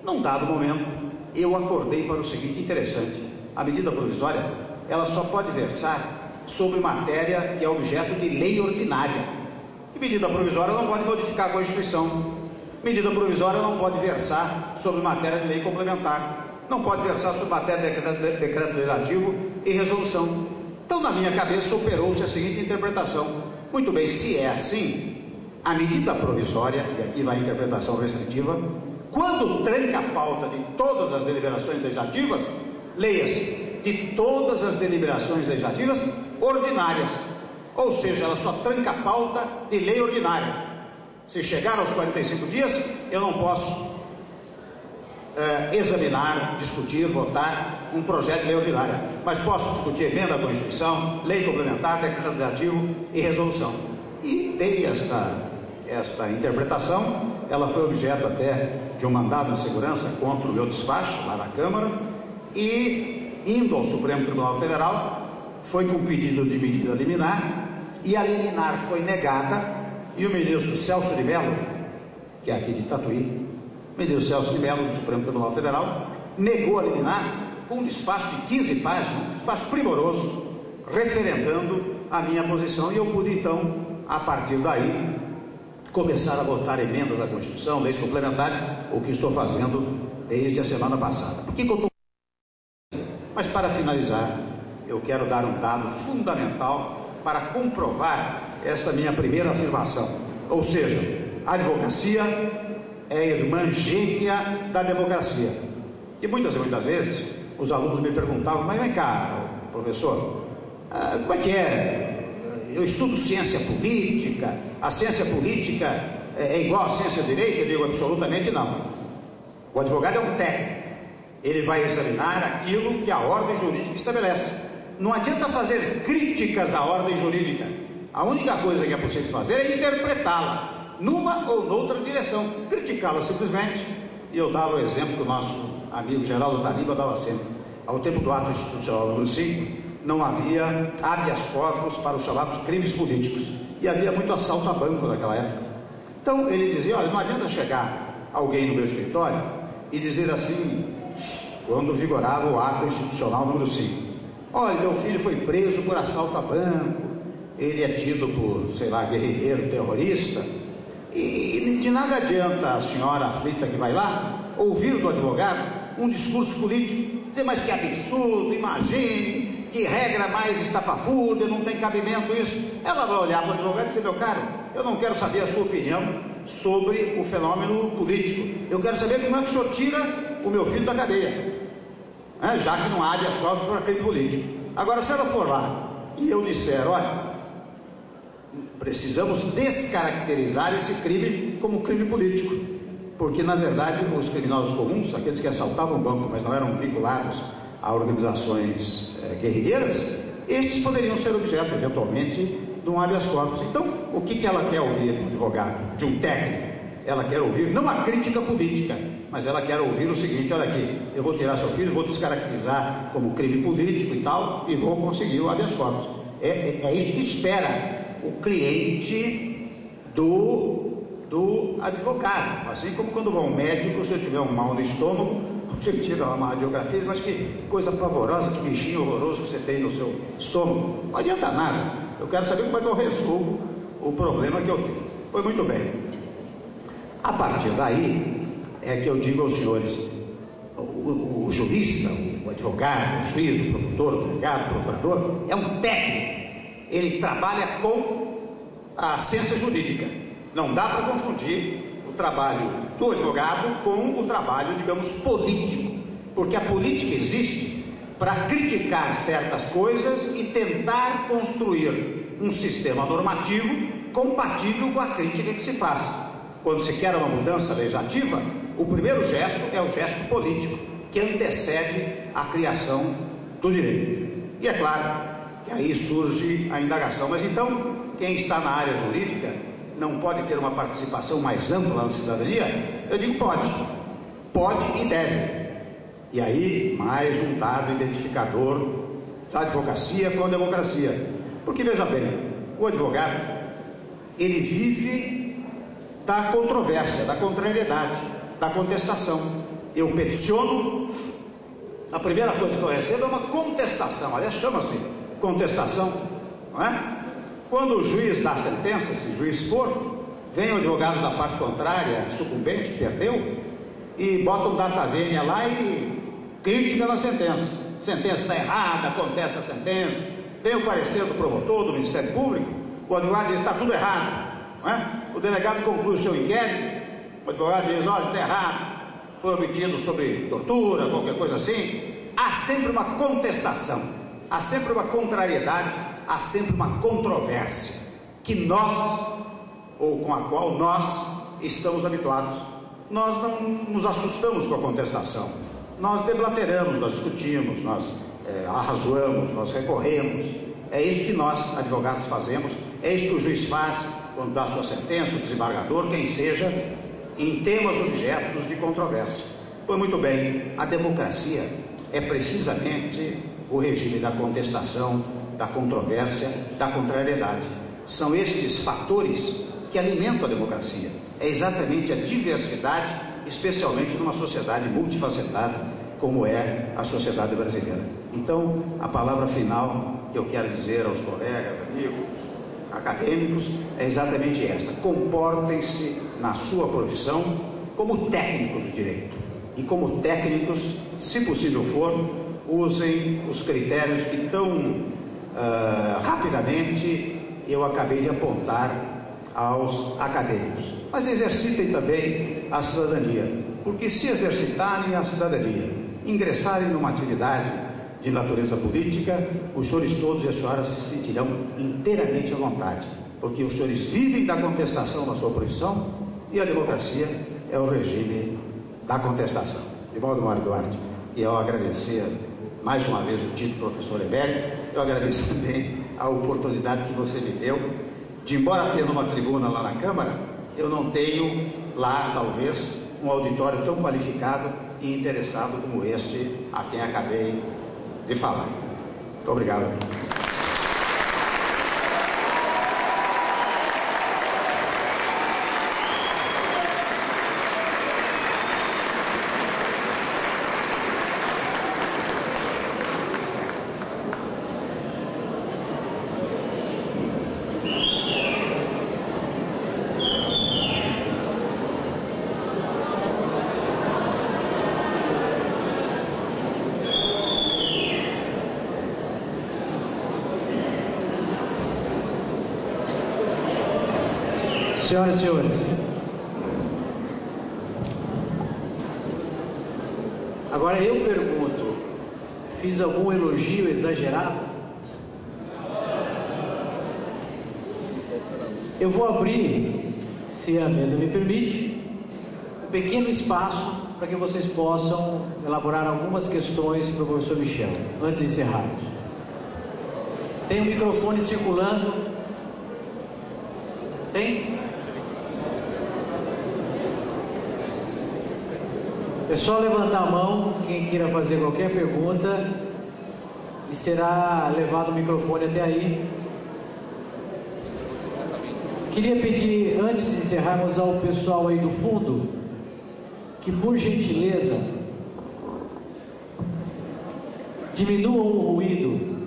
Num dado momento, eu acordei para o seguinte interessante: a medida provisória, ela só pode versar sobre matéria que é objeto de lei ordinária. E medida provisória não pode modificar a Constituição. Medida provisória não pode versar sobre matéria de lei complementar. Não pode versar sobre matéria de decreto legislativo e resolução. Então, na minha cabeça, operou-se a seguinte interpretação: muito bem, se é assim, a medida provisória, e aqui vai a interpretação restritiva, quando tranca a pauta de todas as deliberações legislativas, leia-se, de todas as deliberações legislativas ordinárias, ou seja, ela só tranca a pauta de lei ordinária. Se chegar aos 45 dias, eu não posso examinar, discutir, votar um projeto de lei ordinária, mas posso discutir emenda à Constituição, lei complementar, decreto legislativo e resolução. E dei esta interpretação. Ela foi objeto até de um mandado de segurança contra o meu despacho lá na Câmara, e indo ao Supremo Tribunal Federal, foi com pedido de medida liminar, e a liminar foi negada, e o ministro Celso de Mello, que é aqui de Tatuí, o ministro Celso de Mello do Supremo Tribunal Federal, negou a liminar com um despacho de 15 páginas, um despacho primoroso, referendando a minha posição, e eu pude então, a partir daí, começar a votar emendas à Constituição, leis complementares, o que estou fazendo desde a semana passada. Por que eu estou... Mas para finalizar, eu quero dar um dado fundamental para comprovar esta minha primeira afirmação. Ou seja, a advocacia é a irmã gêmea da democracia. E muitas vezes os alunos me perguntavam: mas vem cá, professor, como é que é? Eu estudo ciência política, a ciência política é igual à ciência do direito? Eu digo: absolutamente não. O advogado é um técnico, ele vai examinar aquilo que a ordem jurídica estabelece. Não adianta fazer críticas à ordem jurídica. A única coisa que é possível fazer é interpretá-la numa ou noutra direção. Criticá-la simplesmente. E eu dava o exemplo que o nosso amigo Geraldo Taliba dava sempre. Ao tempo do ato institucional número 5, não havia habeas corpus para os chamados crimes políticos, e havia muito assalto a banco naquela época. Então ele dizia: olha, não adianta chegar alguém no meu escritório e dizer assim, quando vigorava o ato institucional número 5: olha, meu filho foi preso por assalto a banco, ele é tido por, sei lá, guerrilheiro, terrorista, e de nada adianta a senhora aflita que vai lá ouvir do advogado um discurso político, dizer: mas que absurdo, imagine, que regra mais estapafúrdia, não tem cabimento isso. Ela vai olhar para o advogado e dizer: meu caro, eu não quero saber a sua opinião sobre o fenômeno político, eu quero saber como é que o senhor tira o meu filho da cadeia, já que não há habeas corpus para crime político. Agora, se ela for lá e eu disser: olha, precisamos descaracterizar esse crime como crime político, porque na verdade os criminosos comuns, aqueles que assaltavam o banco, mas não eram vinculados a organizações guerrilheiras, estes poderiam ser objeto, eventualmente, de um habeas corpus. Então, o que ela quer ouvir do advogado, de um técnico? Ela quer ouvir não a crítica política, mas ela quer ouvir o seguinte: olha aqui, eu vou tirar seu filho, vou descaracterizar como crime político e tal, e vou conseguir o habeas corpus. É isso que espera o cliente do advogado. Assim como quando vai ao médico, se eu tiver um mal no estômago, você tira uma radiografia, mas que coisa pavorosa, que bichinho horroroso que você tem no seu estômago. Não adianta nada. Eu quero saber como é que eu resolvo o problema que eu tenho. Foi muito bem. A partir daí é que eu digo aos senhores: o jurista, o advogado, o juiz, o promotor, o delegado, o procurador, é um técnico. Ele trabalha com a ciência jurídica. Não dá para confundir o trabalho do advogado com o trabalho, digamos, político, porque a política existe para criticar certas coisas e tentar construir um sistema normativo compatível com a crítica que se faz. Quando se quer uma mudança legislativa, o primeiro gesto é o gesto político, que antecede a criação do direito. E é claro que aí surge a indagação: mas então, quem está na área jurídica não pode ter uma participação mais ampla na cidadania? Eu digo pode e deve. E aí, mais um dado identificador da advocacia com a democracia. Porque, veja bem, o advogado, ele vive da controvérsia, da contrariedade, da contestação. Eu peticiono, a primeira coisa que eu recebo é uma contestação, aliás, chama-se contestação, não é? Quando o juiz dá a sentença, se o juiz for, vem o advogado da parte contrária, sucumbente, que perdeu, e bota um data vênia lá e crítica na sentença. A sentença está errada, contesta a sentença, vem o parecer do promotor, do Ministério Público, o advogado diz, está tudo errado, não é? O delegado conclui o seu inquérito, o advogado diz, olha, está errado, foi obtido sob tortura, qualquer coisa assim. Há sempre uma contestação, há sempre uma contrariedade, há sempre uma controvérsia, que nós, ou com a qual nós estamos habituados. Nós não nos assustamos com a contestação, nós deblateramos, nós discutimos, nós arrazoamos, nós recorremos. É isso que nós, advogados, fazemos, é isso que o juiz faz quando dá a sua sentença, o desembargador, quem seja, em temas objetos de controvérsia. Pois muito bem, a democracia é precisamente o regime da contestação, da controvérsia, da contrariedade. São estes fatores que alimentam a democracia. É exatamente a diversidade, especialmente numa sociedade multifacetada, como é a sociedade brasileira. Então, a palavra final que eu quero dizer aos colegas, amigos, acadêmicos, é exatamente esta: comportem-se na sua profissão como técnicos do direito, e como técnicos, se possível for, usem os critérios que tão rapidamente eu acabei de apontar aos acadêmicos, mas exercitem também a cidadania, porque se exercitarem a cidadania, ingressarem numa atividade de natureza política, os senhores todos e as senhoras se sentirão inteiramente à vontade, porque os senhores vivem da contestação na sua profissão, e a democracia é o regime da contestação. De modo, Mário Duarte, e eu agradecer mais uma vez o título professor emérito, eu agradeço também a oportunidade que você me deu de, embora tendo uma tribuna lá na Câmara, eu não tenho lá, talvez, um auditório tão qualificado e interessado como este a quem acabei de falar. Muito obrigado. Senhoras e senhores, agora eu pergunto, fiz algum elogio exagerado? Eu vou abrir, se a mesa me permite, um pequeno espaço para que vocês possam elaborar algumas questões para o professor Michel, antes de encerrarmos. Tem um microfone circulando? Tem? É só levantar a mão, quem queira fazer qualquer pergunta, e será levado o microfone até aí. Queria pedir, antes de encerrarmos, ao pessoal aí do fundo, que por gentileza, diminuam o ruído.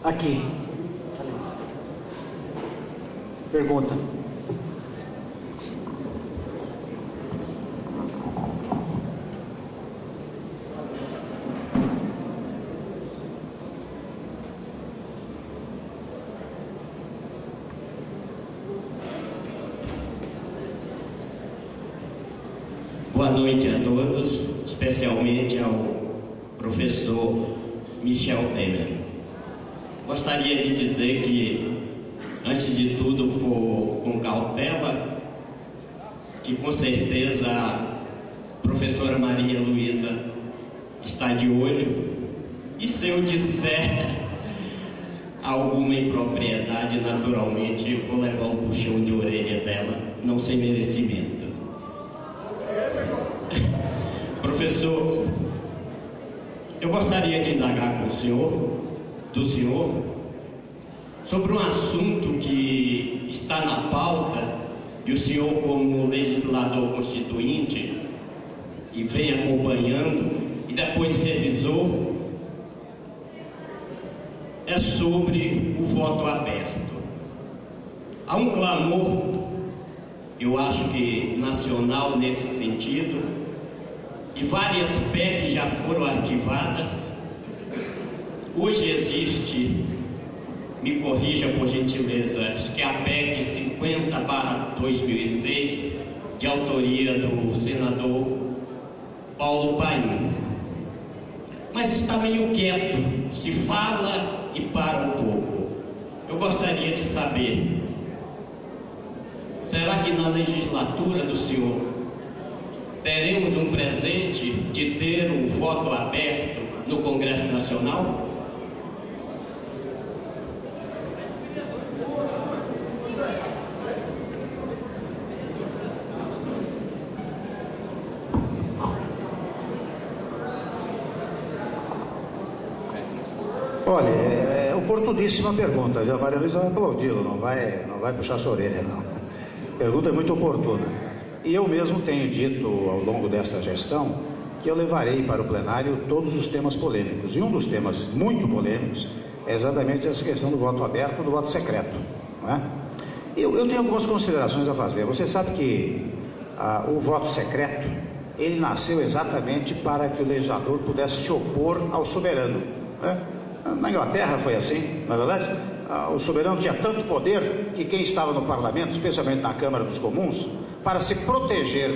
Aqui. Pergunta. Boa noite a todos, especialmente ao professor Michel Temer. Gostaria de dizer que, antes de tudo, com cautela, que com certeza professora Maria Luísa está de olho, e se eu disser alguma impropriedade, naturalmente vou levar um puxão de orelha dela, não sem merecimento. Professor, eu gostaria de indagar com o senhor, sobre um assunto que está na pauta, e o senhor, como legislador constituinte, e vem acompanhando, e depois revisou, é sobre o voto aberto. Há um clamor, eu acho que nacional nesse sentido, e várias PECs já foram arquivadas. Hoje existe, me corrija por gentileza, acho que é a PEC 50/2006, de autoria do senador Paulo Paim. Mas está meio quieto, se fala e para um pouco. Eu gostaria de saber, será que na legislatura do senhor teremos um presente de ter um voto aberto no Congresso Nacional? Olha, é oportuníssima pergunta, viu? A Maria Luísa vai aplaudi-lo, não vai puxar sua orelha, não. A pergunta é muito oportuna. E eu mesmo tenho dito ao longo desta gestão que eu levarei para o plenário todos os temas polêmicos. E um dos temas muito polêmicos é exatamente essa questão do voto aberto, do voto secreto, não é? Eu tenho algumas considerações a fazer. Você sabe que o voto secreto, ele nasceu exatamente para que o legislador pudesse se opor ao soberano, né? Na Inglaterra foi assim, não é verdade? O soberano tinha tanto poder que quem estava no parlamento, especialmente na Câmara dos Comuns, para se proteger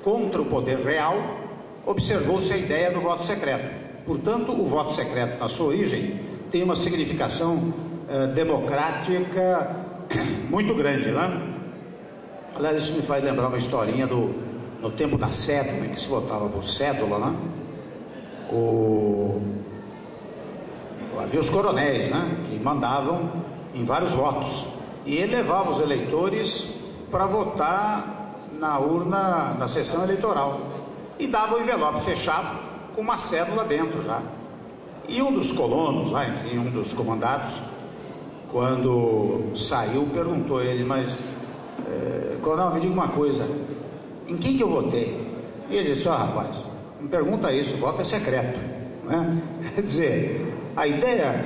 contra o poder real, observou-se a ideia do voto secreto. Portanto, o voto secreto, na sua origem, tem uma significação democrática muito grande, né? Aliás, isso me faz lembrar uma historinha no tempo da cédula, em que se votava por cédula, né? Havia os coronéis, né, que mandavam em vários votos, e ele levava os eleitores para votar na urna da sessão eleitoral e dava o envelope fechado com uma cédula dentro já. E um dos colonos lá, enfim, um dos comandados, quando saiu, perguntou a ele: mas coronel, me diga uma coisa, em quem que eu votei? E ele disse: rapaz, não pergunta isso, o voto é secreto, né? Quer dizer, a ideia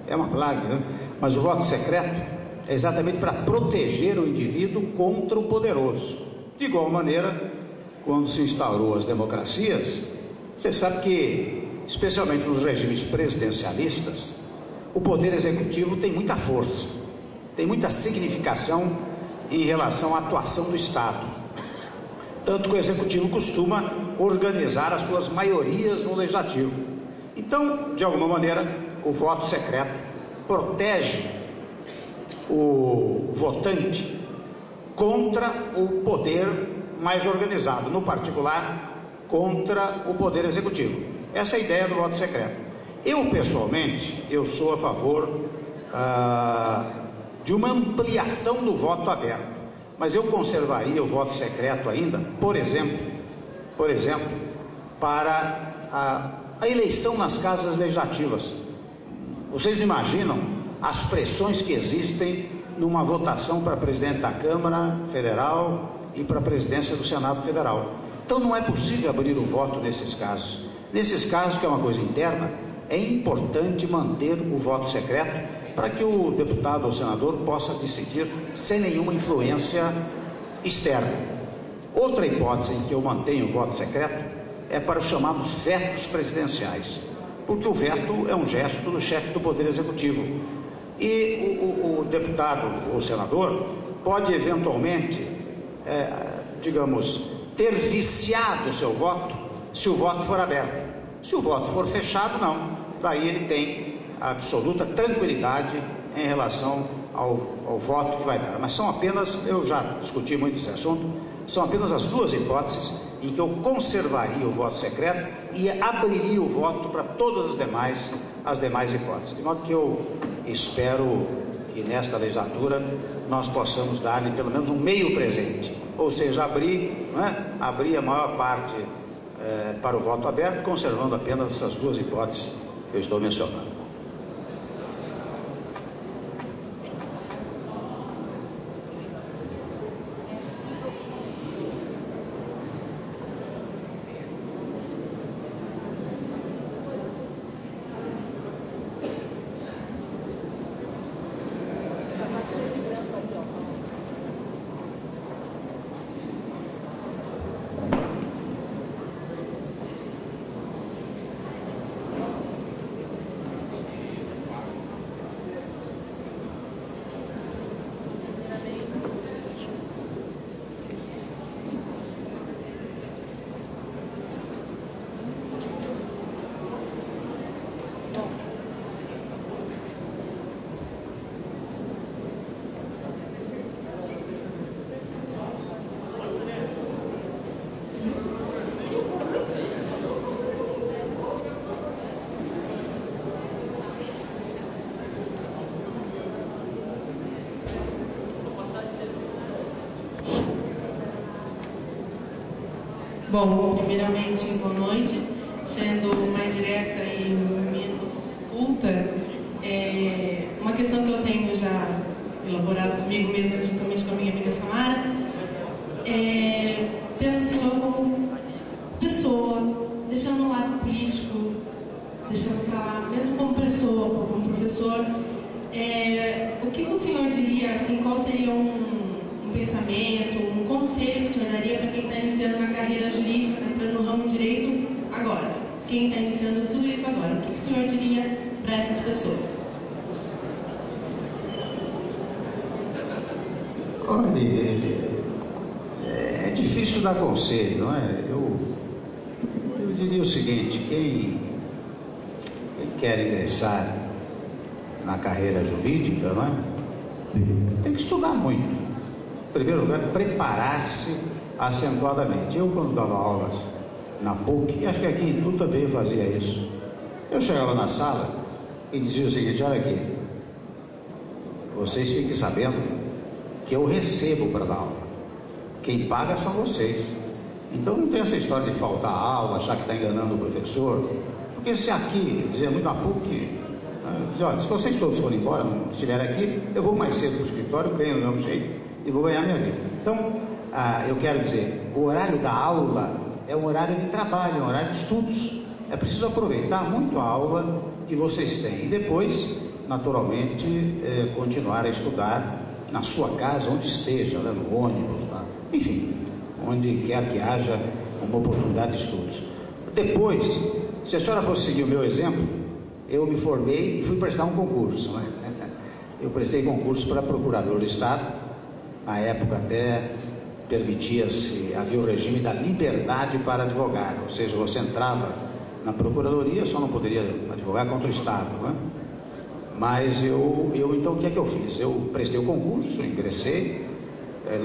é uma plaga, né? Mas o voto secreto é exatamente para proteger o indivíduo contra o poderoso. De igual maneira, quando se instaurou as democracias, você sabe que, especialmente nos regimes presidencialistas, o poder executivo tem muita força, tem muita significação em relação à atuação do Estado. Tanto que o executivo costuma organizar as suas maiorias no legislativo. Então, de alguma maneira, o voto secreto protege o votante contra o poder mais organizado, no particular, contra o poder executivo. Essa é a ideia do voto secreto. Eu, pessoalmente, eu sou a favor de uma ampliação do voto aberto, mas eu conservaria o voto secreto ainda, por exemplo, para a eleição nas casas legislativas. Vocês não imaginam as pressões que existem numa votação para presidente da Câmara Federal e para a presidência do Senado Federal. Então não é possível abrir o voto nesses casos. Nesses casos, que é uma coisa interna, é importante manter o voto secreto para que o deputado ou senador possa decidir sem nenhuma influência externa. Outra hipótese em que eu mantenho o voto secreto é para os chamados vetos presidenciais, porque o veto é um gesto do chefe do Poder Executivo. E o deputado ou senador pode eventualmente, ter viciado o seu voto se o voto for aberto. Se o voto for fechado, não. Daí ele tem absoluta tranquilidade em relação ao voto que vai dar. Mas são apenas, eu já discuti muito esse assunto, são apenas as duas hipóteses em que eu conservaria o voto secreto e abriria o voto para todas as demais hipóteses. De modo que eu espero que nesta legislatura nós possamos dar-lhe pelo menos um meio presente, ou seja, abrir a maior parte para o voto aberto, conservando apenas essas duas hipóteses que eu estou mencionando. Bom, primeiramente, boa noite. Sendo mais direta e menos culta, uma questão que eu tenho já elaborado comigo mesma, juntamente com a minha amiga Samara, tendo o senhor como pessoa, deixando o lado político, deixando para lá, mesmo como pessoa, como professor, o que o senhor diria, assim, qual seria um pensamento, um conselho que o senhor daria para quem está iniciando na carreira jurídica, está entrando no ramo de direito agora? Quem está iniciando tudo isso agora, o que o senhor diria para essas pessoas? Olha, é difícil dar conselho, não é? Eu diria o seguinte: quem quer ingressar na carreira jurídica, não é? Tem que estudar muito. Em primeiro lugar, preparar-se acentuadamente. Eu, quando dava aulas na PUC, e acho que aqui em tudo também fazia isso, eu chegava na sala e dizia o seguinte: olha aqui, vocês fiquem sabendo que eu recebo para dar aula, quem paga são vocês. Então não tem essa história de faltar aula, achar que está enganando o professor, porque se aqui, dizia muito na PUC, dizia, olha, se vocês todos forem embora, não estiverem aqui, eu vou mais cedo para o escritório, ganho do mesmo jeito e vou ganhar minha vida. Então, eu quero dizer, o horário da aula é um horário de trabalho, é um horário de estudos. É preciso aproveitar muito a aula que vocês têm e depois, naturalmente, continuar a estudar na sua casa, onde esteja, né, no ônibus, enfim, onde quer que haja uma oportunidade de estudos. Depois, se a senhora fosse seguir o meu exemplo, eu me formei e fui prestar um concurso, né? Eu prestei concurso para procurador do Estado. Na época até permitia-se, havia o regime da liberdade para advogar, ou seja, você entrava na procuradoria, só não poderia advogar contra o Estado, né? Mas eu então o que é que eu fiz? Eu prestei o concurso, ingressei,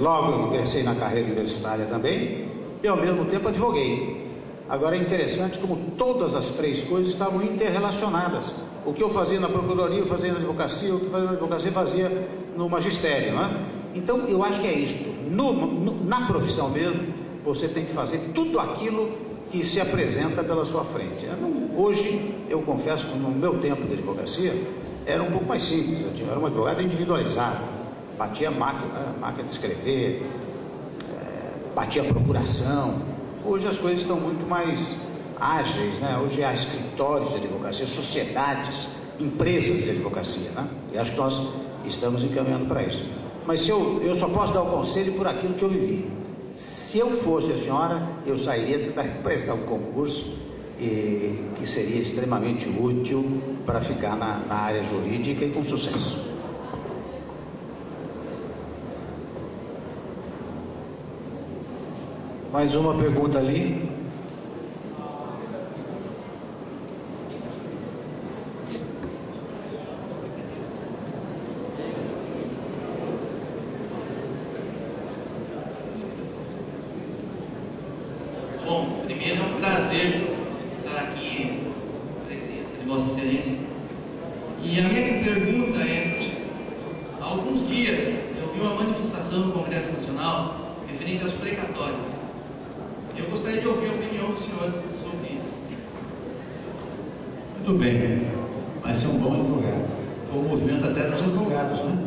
logo ingressei na carreira universitária também e ao mesmo tempo advoguei. Agora é interessante como todas as três coisas estavam interrelacionadas. O que eu fazia na procuradoria, eu fazia na advocacia, o que eu fazia na advocacia, fazia no magistério, não é? Então eu acho que é isto. Na profissão mesmo, você tem que fazer tudo aquilo que se apresenta pela sua frente. Hoje, eu confesso que no meu tempo de advocacia, era um pouco mais simples. Eu era um advogado individualizado, batia a máquina de escrever, batia a procuração. Hoje as coisas estão muito mais ágeis, né? Hoje há escritórios de advocacia, sociedades, empresas de advocacia, né? E acho que nós estamos encaminhando para isso. Mas eu só posso dar o conselho por aquilo que eu vivi. Se eu fosse a senhora, eu sairia de prestar um concurso que seria extremamente útil para ficar na área jurídica e com sucesso. Mais uma pergunta ali. Bom, primeiro é um prazer estar aqui na presença de Vossa Excelência. E a minha pergunta é assim: há alguns dias eu vi uma manifestação no Congresso Nacional referente aos precatórios. Eu gostaria de ouvir a opinião do senhor sobre isso. Muito bem, vai ser um bom advogado. Foi um movimento até dos advogados, né?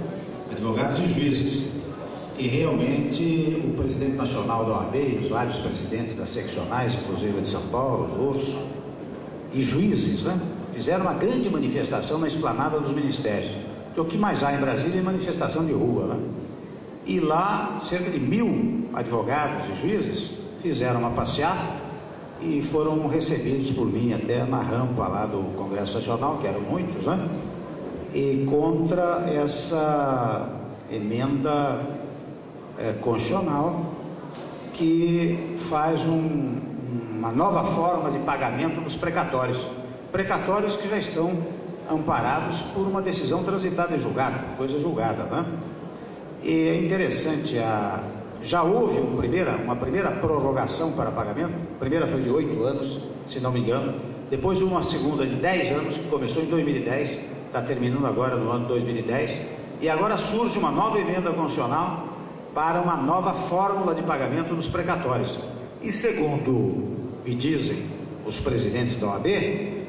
Advogados e juízes. E realmente o presidente nacional da OAB e os vários presidentes das seccionais, inclusive de São Paulo, outros, e juízes, né, fizeram uma grande manifestação na esplanada dos ministérios. Porque o que mais há em Brasília é manifestação de rua, né? E lá cerca de 1000 advogados e juízes fizeram uma passeata e foram recebidos por mim até na rampa lá do Congresso Nacional, que eram muitos, né? E contra essa emenda constitucional que faz uma nova forma de pagamento dos precatórios. Precatórios que já estão amparados por uma decisão transitada e julgada, coisa julgada, né? E é interessante, já houve uma primeira prorrogação para pagamento. A primeira foi de 8 anos, se não me engano. Depois uma segunda de 10 anos, que começou em 2010, está terminando agora no ano 2010. E agora surge uma nova emenda constitucional para uma nova fórmula de pagamento dos precatórios. E segundo me dizem os presidentes da OAB,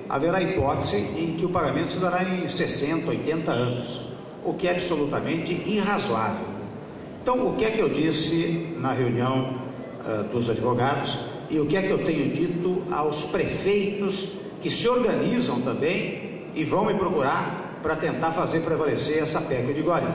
haverá hipótese em que o pagamento se dará em 60, 80 anos, o que é absolutamente irrazoável. Então, o que é que eu disse na reunião dos advogados e o que é que eu tenho dito aos prefeitos que se organizam também e vão me procurar para tentar fazer prevalecer essa PEC? Eu digo, olha,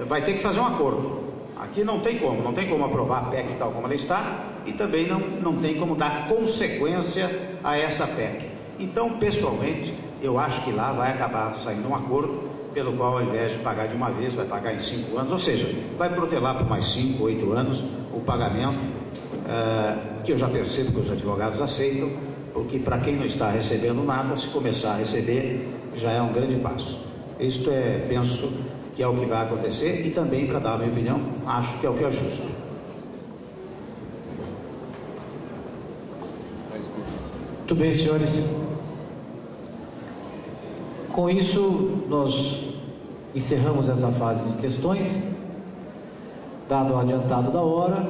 vai ter que fazer um acordo. Aqui não tem como aprovar a PEC tal como ela está e também não tem como dar consequência a essa PEC. Então, pessoalmente, eu acho que lá vai acabar saindo um acordo pelo qual, ao invés de pagar de uma vez, vai pagar em 5 anos, ou seja, vai protelar por mais 5, 8 anos o pagamento, que eu já percebo que os advogados aceitam, porque para quem não está recebendo nada, se começar a receber, já é um grande passo. Isto penso que é o que vai acontecer e também, para dar a minha opinião, acho que é o que é justo. Muito bem, senhores. Com isso, nós encerramos essa fase de questões. Dado o adiantado da hora,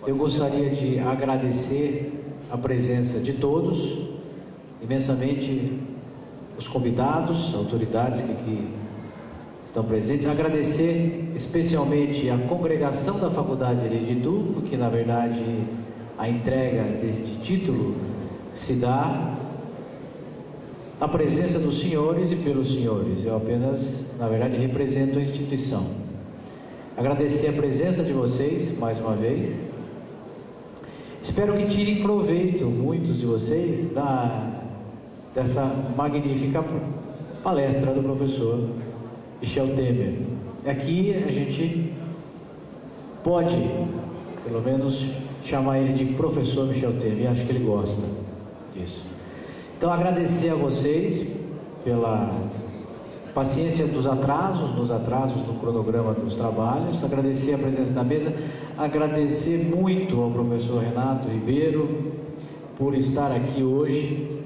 eu gostaria de agradecer a presença de todos, imensamente os convidados, autoridades que estão presentes, agradecer especialmente a congregação da Faculdade de Direito de Itu, porque na verdade a entrega deste título se dá à presença dos senhores e pelos senhores. Eu apenas, na verdade, represento a instituição. Agradecer a presença de vocês, mais uma vez. Espero que tirem proveito, muitos de vocês, dessa magnífica palestra do professor Michel Temer. Aqui a gente pode, pelo menos, chamar ele de professor Michel Temer, e acho que ele gosta disso. Então, agradecer a vocês pela paciência nos atrasos no cronograma dos trabalhos, agradecer a presença da mesa, agradecer muito ao professor Renato Ribeiro por estar aqui hoje.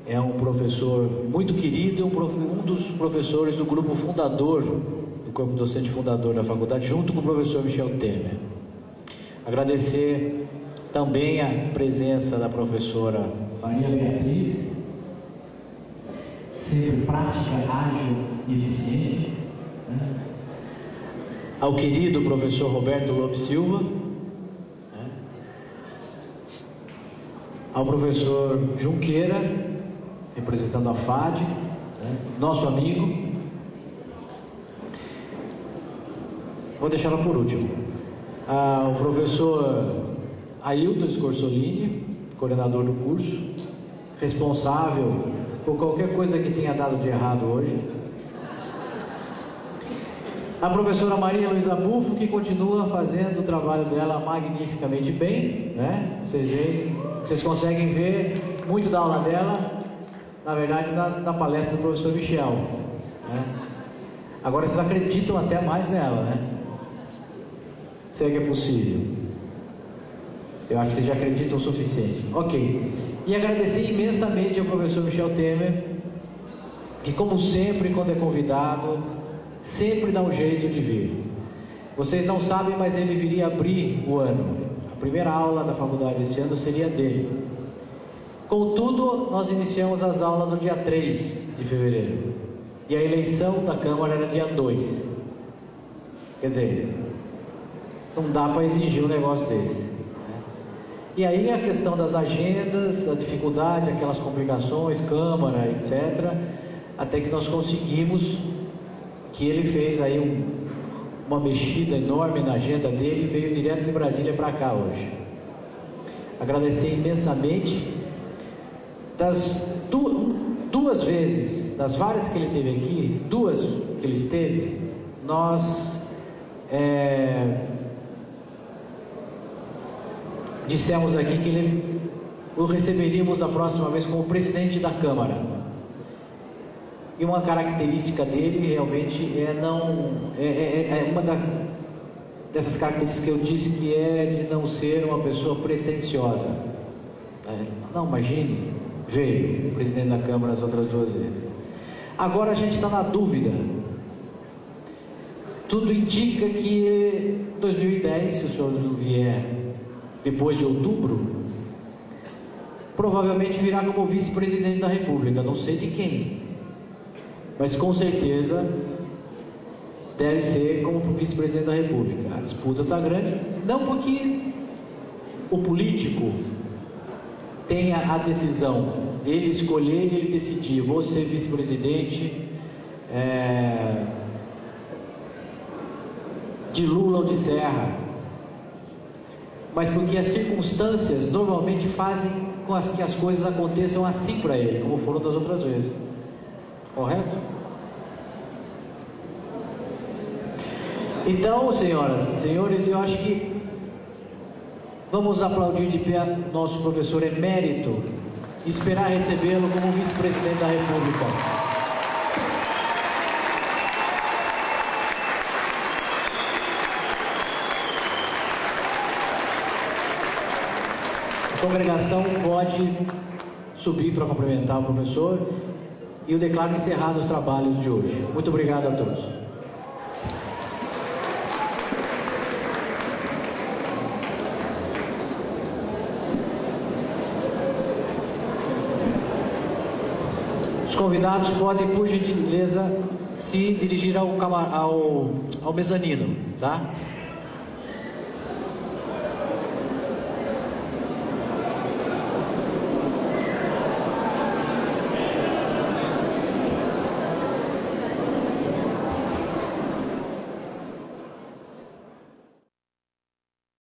É um professor muito querido, um dos professores do grupo fundador, do corpo docente fundador da faculdade, junto com o professor Michel Temer. Agradecer também a presença da professora Maria Beatriz, sempre prática, ágil e eficiente, né? Ao querido professor Roberto Lobo Silva, né? Ao professor Junqueira, representando a FAD, né? Nosso amigo. Vou deixá-la por último. O professor Ailton Scorsolini, coordenador do curso, responsável por qualquer coisa que tenha dado de errado hoje. A professora Maria Luísa Bufo, que continua fazendo o trabalho dela magnificamente bem, né? Vocês conseguem ver muito da aula dela, na verdade, na palestra do professor Michel, né? Agora vocês acreditam até mais nela, né? Se é que é possível. Eu acho que eles já acreditam o suficiente. Ok. E agradecer imensamente ao professor Michel Temer, que como sempre, quando é convidado, sempre dá um jeito de vir. Vocês não sabem, mas ele viria abrir o ano. A primeira aula da faculdade esse ano seria dele. Contudo, nós iniciamos as aulas no dia 3 de fevereiro. E a eleição da Câmara era dia 2. Quer dizer, não dá para exigir um negócio desse, né? E aí a questão das agendas, a dificuldade, aquelas complicações, Câmara, etc. Até que nós conseguimos, que ele fez aí uma mexida enorme na agenda dele e veio direto de Brasília para cá hoje. Agradecer imensamente. Das duas vezes, das várias que ele teve aqui, duas que ele esteve, nós dissemos aqui que o receberíamos da próxima vez como presidente da Câmara. E uma característica dele realmente é uma dessas características que eu disse, que é de não ser uma pessoa pretensiosa. Não, imagine, veio o presidente da Câmara as outras duas vezes. Agora a gente está na dúvida. Tudo indica que em 2010, se o senhor não vier depois de outubro, provavelmente virá como vice-presidente da República. Não sei de quem, mas com certeza deve ser como vice-presidente da República. A disputa está grande, não porque o político tenha a decisão, ele escolher, ele decidir, vou ser vice-presidente de Lula ou de Serra, mas porque as circunstâncias normalmente fazem com que as coisas aconteçam assim para ele, como foram das outras vezes. Correto? Então, senhoras e senhores, eu acho que vamos aplaudir de pé nosso professor emérito e esperar recebê-lo como vice-presidente da República. A congregação pode subir para cumprimentar o professor e eu declaro encerrados os trabalhos de hoje. Muito obrigado a todos. Os convidados podem, por gentileza, se dirigir ao mezanino, tá?